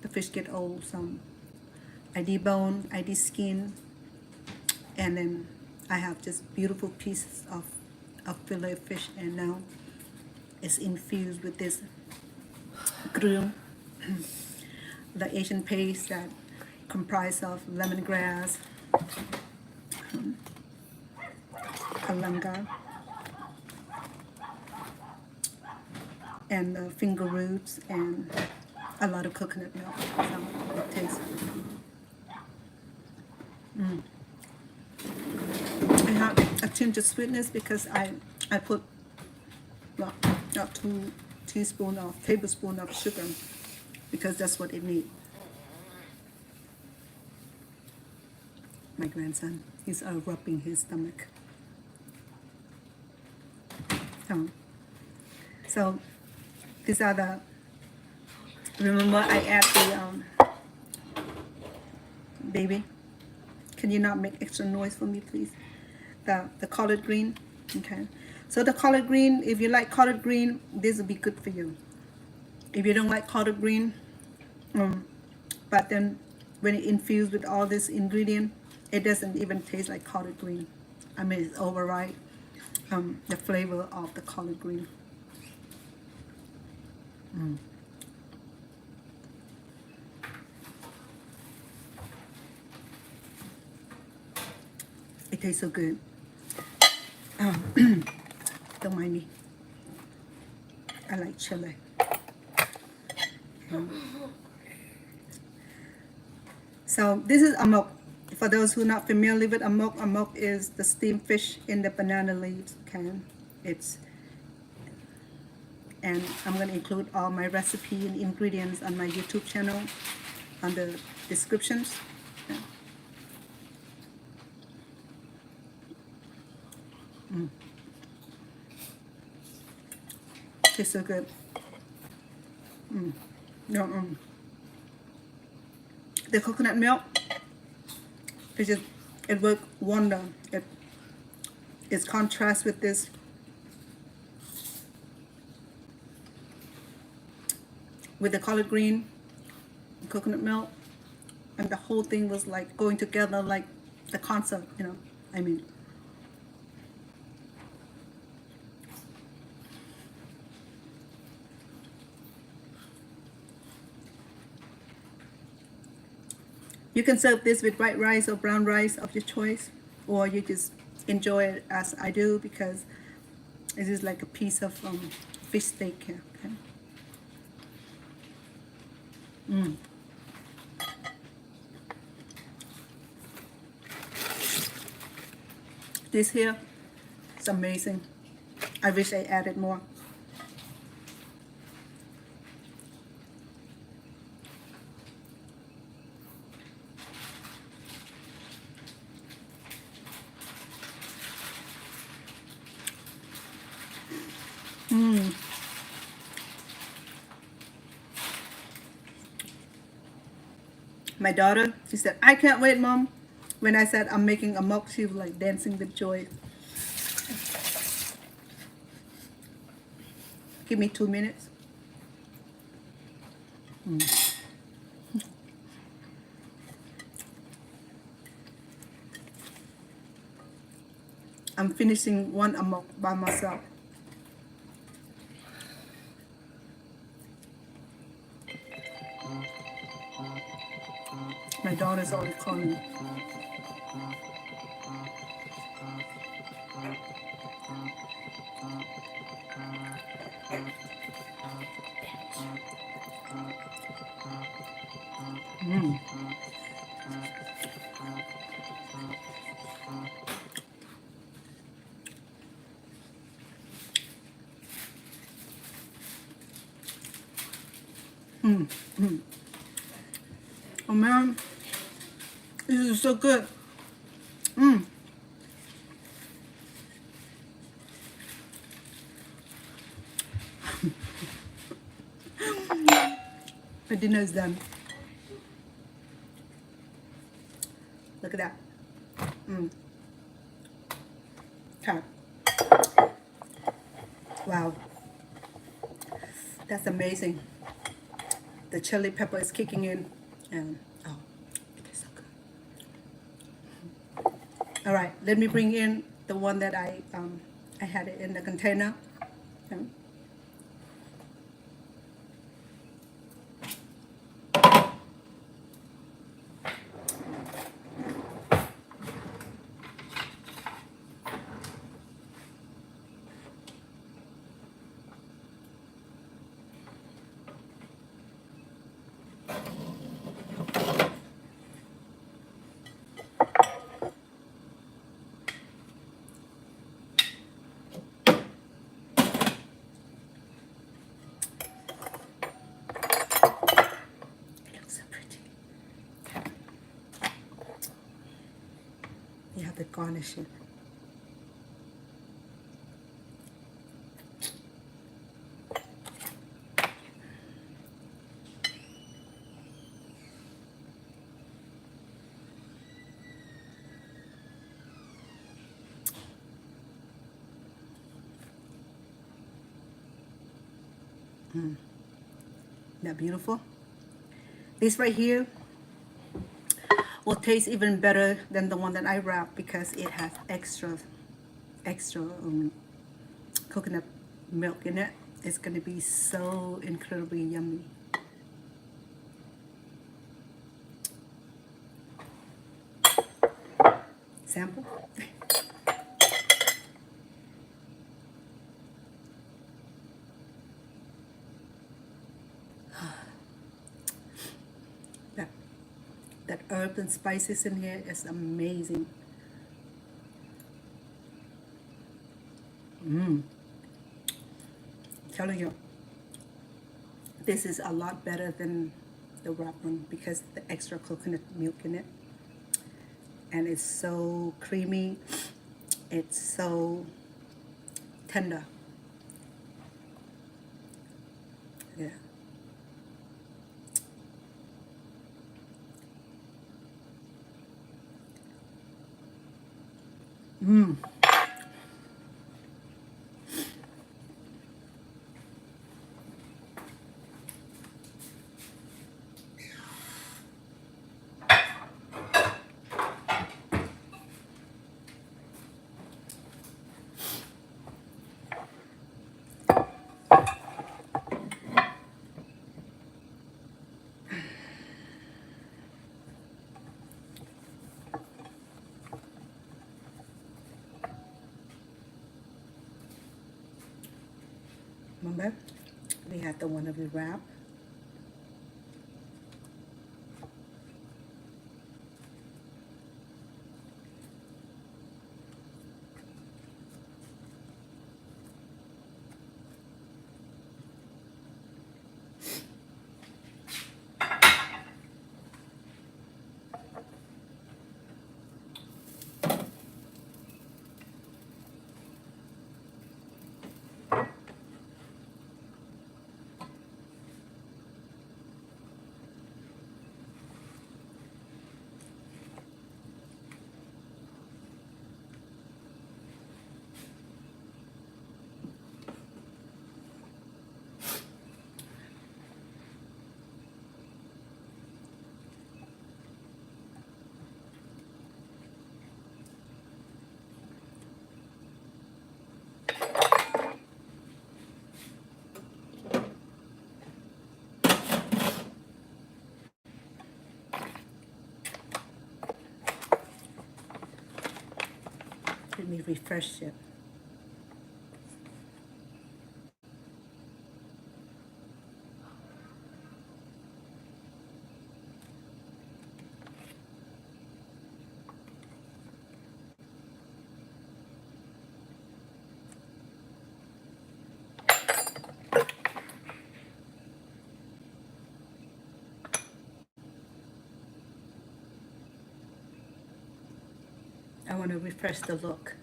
the fish get old. So I debone, I de-skin, and then I have just beautiful pieces of fillet fish, and now it's infused with this grill, the Asian paste that comprised of lemongrass, galangal, and finger roots, and a lot of coconut milk. So it tastes. I have a tinge of sweetness because I put not 2 tablespoons of sugar, because that's what it needs. My grandson, he's rubbing his stomach. So these are the. Remember, I add the baby. Can you not make extra noise for me, please? The collard green, okay? So the collard green, if you like collard green, this will be good for you. If you don't like collard green, but then when it infused with all this ingredient, it doesn't even taste like collard green. I mean, it's override the flavor of the collard green. It tastes so good. Don't mind me. I like chili. So this is amok. For those who are not familiar with amok, amok is the steamed fish in the banana leaves. Okay, and I'm going to include all my recipe and ingredients on my YouTube channel. on the descriptions. Yeah. Tastes so good. Yeah, the coconut milk, it worked wonder. It's contrast with this with the collard green, coconut milk, and the whole thing was like going together like the concert, you know. I mean, you can serve this with white rice or brown rice of your choice, or you just enjoy it as I do because it is like a piece of fish steak here. Okay. This here is amazing. I wish I added more. My daughter, she said, I can't wait, Mom. When I said I'm making amok, she was like dancing with joy. Give me 2 minutes. I'm finishing one amok by myself. My daughter's already calling me. Oh man, this is so good. My dinner is done. Look at that. Okay. Wow. That's amazing. The chili pepper is kicking in, and oh, it is so good. All right, let me bring in the one that I had it in the container. Okay. You have to garnish it. Isn't that beautiful? This right here will taste even better than the one that I wrap because it has extra coconut milk in it. It's gonna be so incredibly yummy. Sample. That herbs and spices in here is amazing. Telling you, this is a lot better than the wrapped one because the extra coconut milk in it. And it's so creamy. It's so tender. Yeah. Mmm. Remember, we had the one that we wrap. Let me refresh it. I want to refresh the look.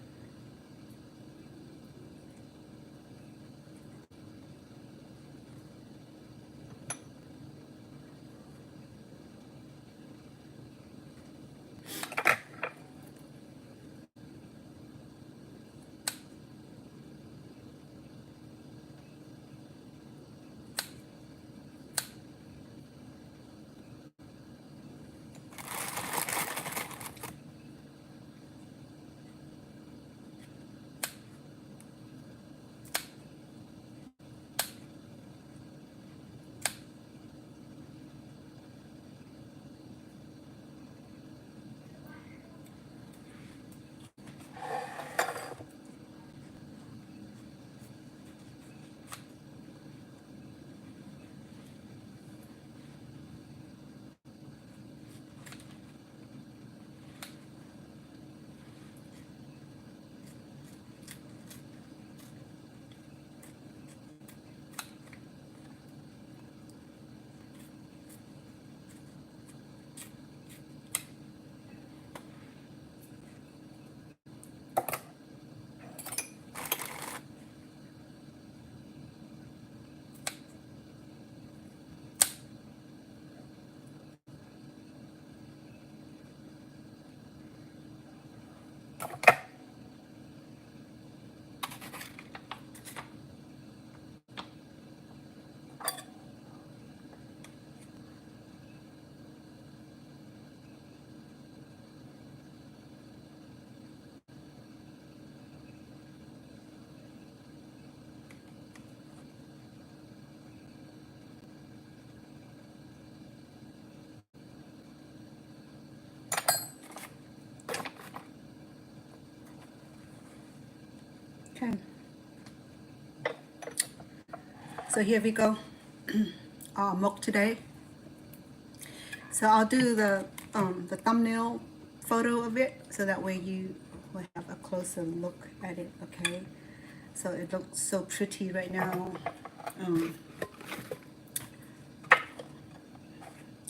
Okay. So here we go. Our mok today. So I'll do the thumbnail photo of it so that way you will have a closer look at it. Okay. So it looks so pretty right now.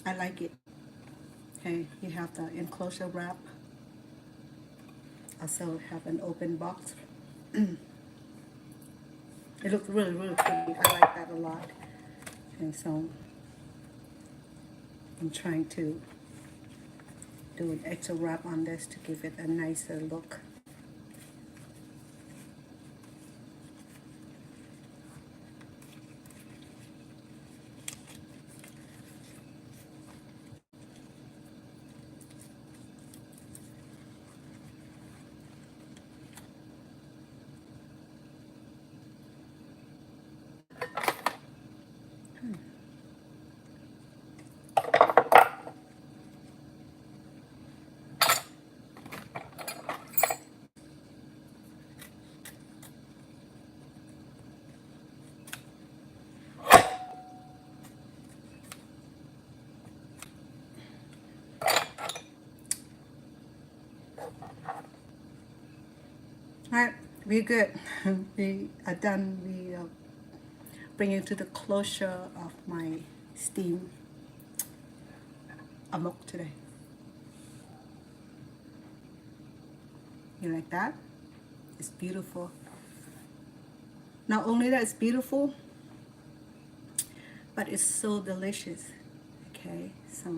I like it. Okay, you have the enclosure wrap. Also have an open box. It looks really, really pretty. I like that a lot. And so I'm trying to do an extra wrap on this to give it a nicer look. Alright, we're good. We are done. We are bringing to the closure of my steam amok today. You like that? It's beautiful. Not only that it's beautiful, but it's so delicious. Okay, so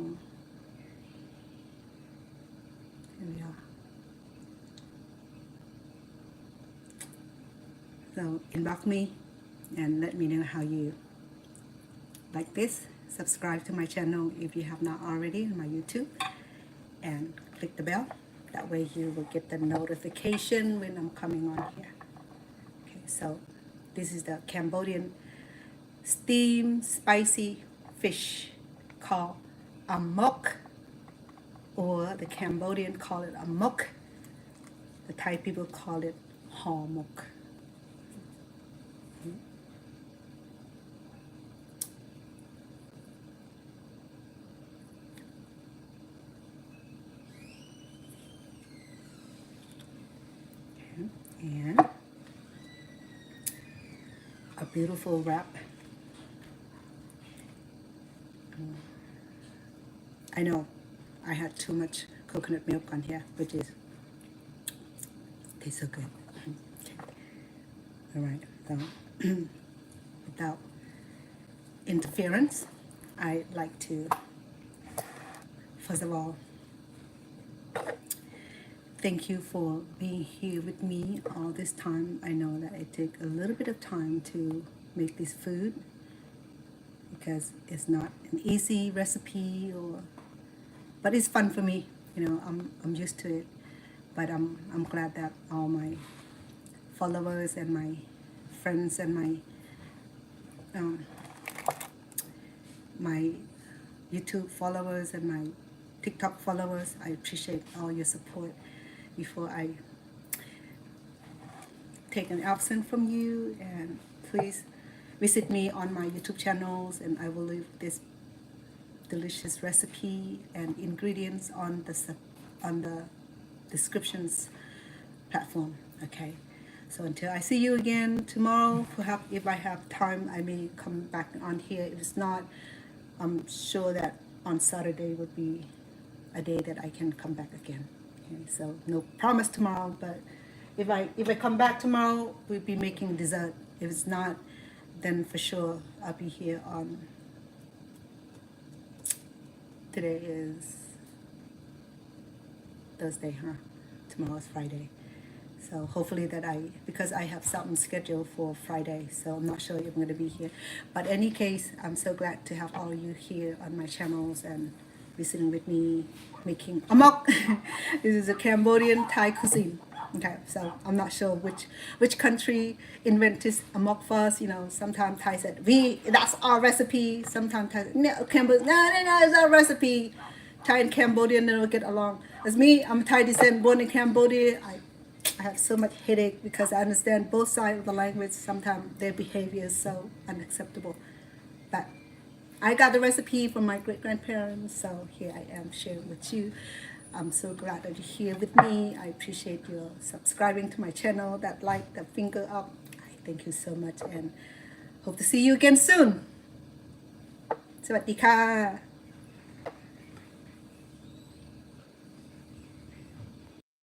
here we are. So inbox me and let me know how you like this. Subscribe to my channel if you have not already on my YouTube, and click the bell. That way you will get the notification when I'm coming on here. Okay, so this is the Cambodian steam spicy fish called Amok, or the Cambodian call it Amok. The Thai people call it Hormok. And a beautiful wrap. I know I had too much coconut milk on here, which is tastes so good. Okay. All right, so without interference, I'd like to first of all thank you for being here with me all this time. I know that it took a little bit of time to make this food because it's not an easy recipe, but it's fun for me. You know, I'm used to it. But I'm glad that all my followers and my friends and my YouTube followers and my TikTok followers, I appreciate all your support. Before I take an absence from you, and please visit me on my YouTube channels, and I will leave this delicious recipe and ingredients on the descriptions platform. Okay, so until I see you again tomorrow, perhaps if I have time I may come back on here. If it's not, I'm sure that on Saturday would be a day that I can come back again. Okay, so no promise tomorrow, but if I come back tomorrow, we'll be making dessert. If it's not, then for sure I'll be here on, today is Thursday, huh? Tomorrow's Friday. So hopefully that because I have something scheduled for Friday, so I'm not sure if I'm going to be here. But in any case, I'm so glad to have all of you here on my channels and visiting with me making amok. This is a Cambodian Thai cuisine. Okay, so I'm not sure which country invented amok first. You know, sometimes Thai said that's our recipe. Sometimes Thai said, no, Cambodia, no, it's our recipe. Thai and Cambodian never get along. As me, I'm Thai descent, born in Cambodia. I have so much headache because I understand both sides of the language. Sometimes their behavior is so unacceptable. But I got the recipe from my great-grandparents, so here I am sharing with you. I'm so glad that you're here with me. I appreciate your subscribing to my channel, that like, that finger up. I thank you so much and hope to see you again soon. สวัสดีค่ะ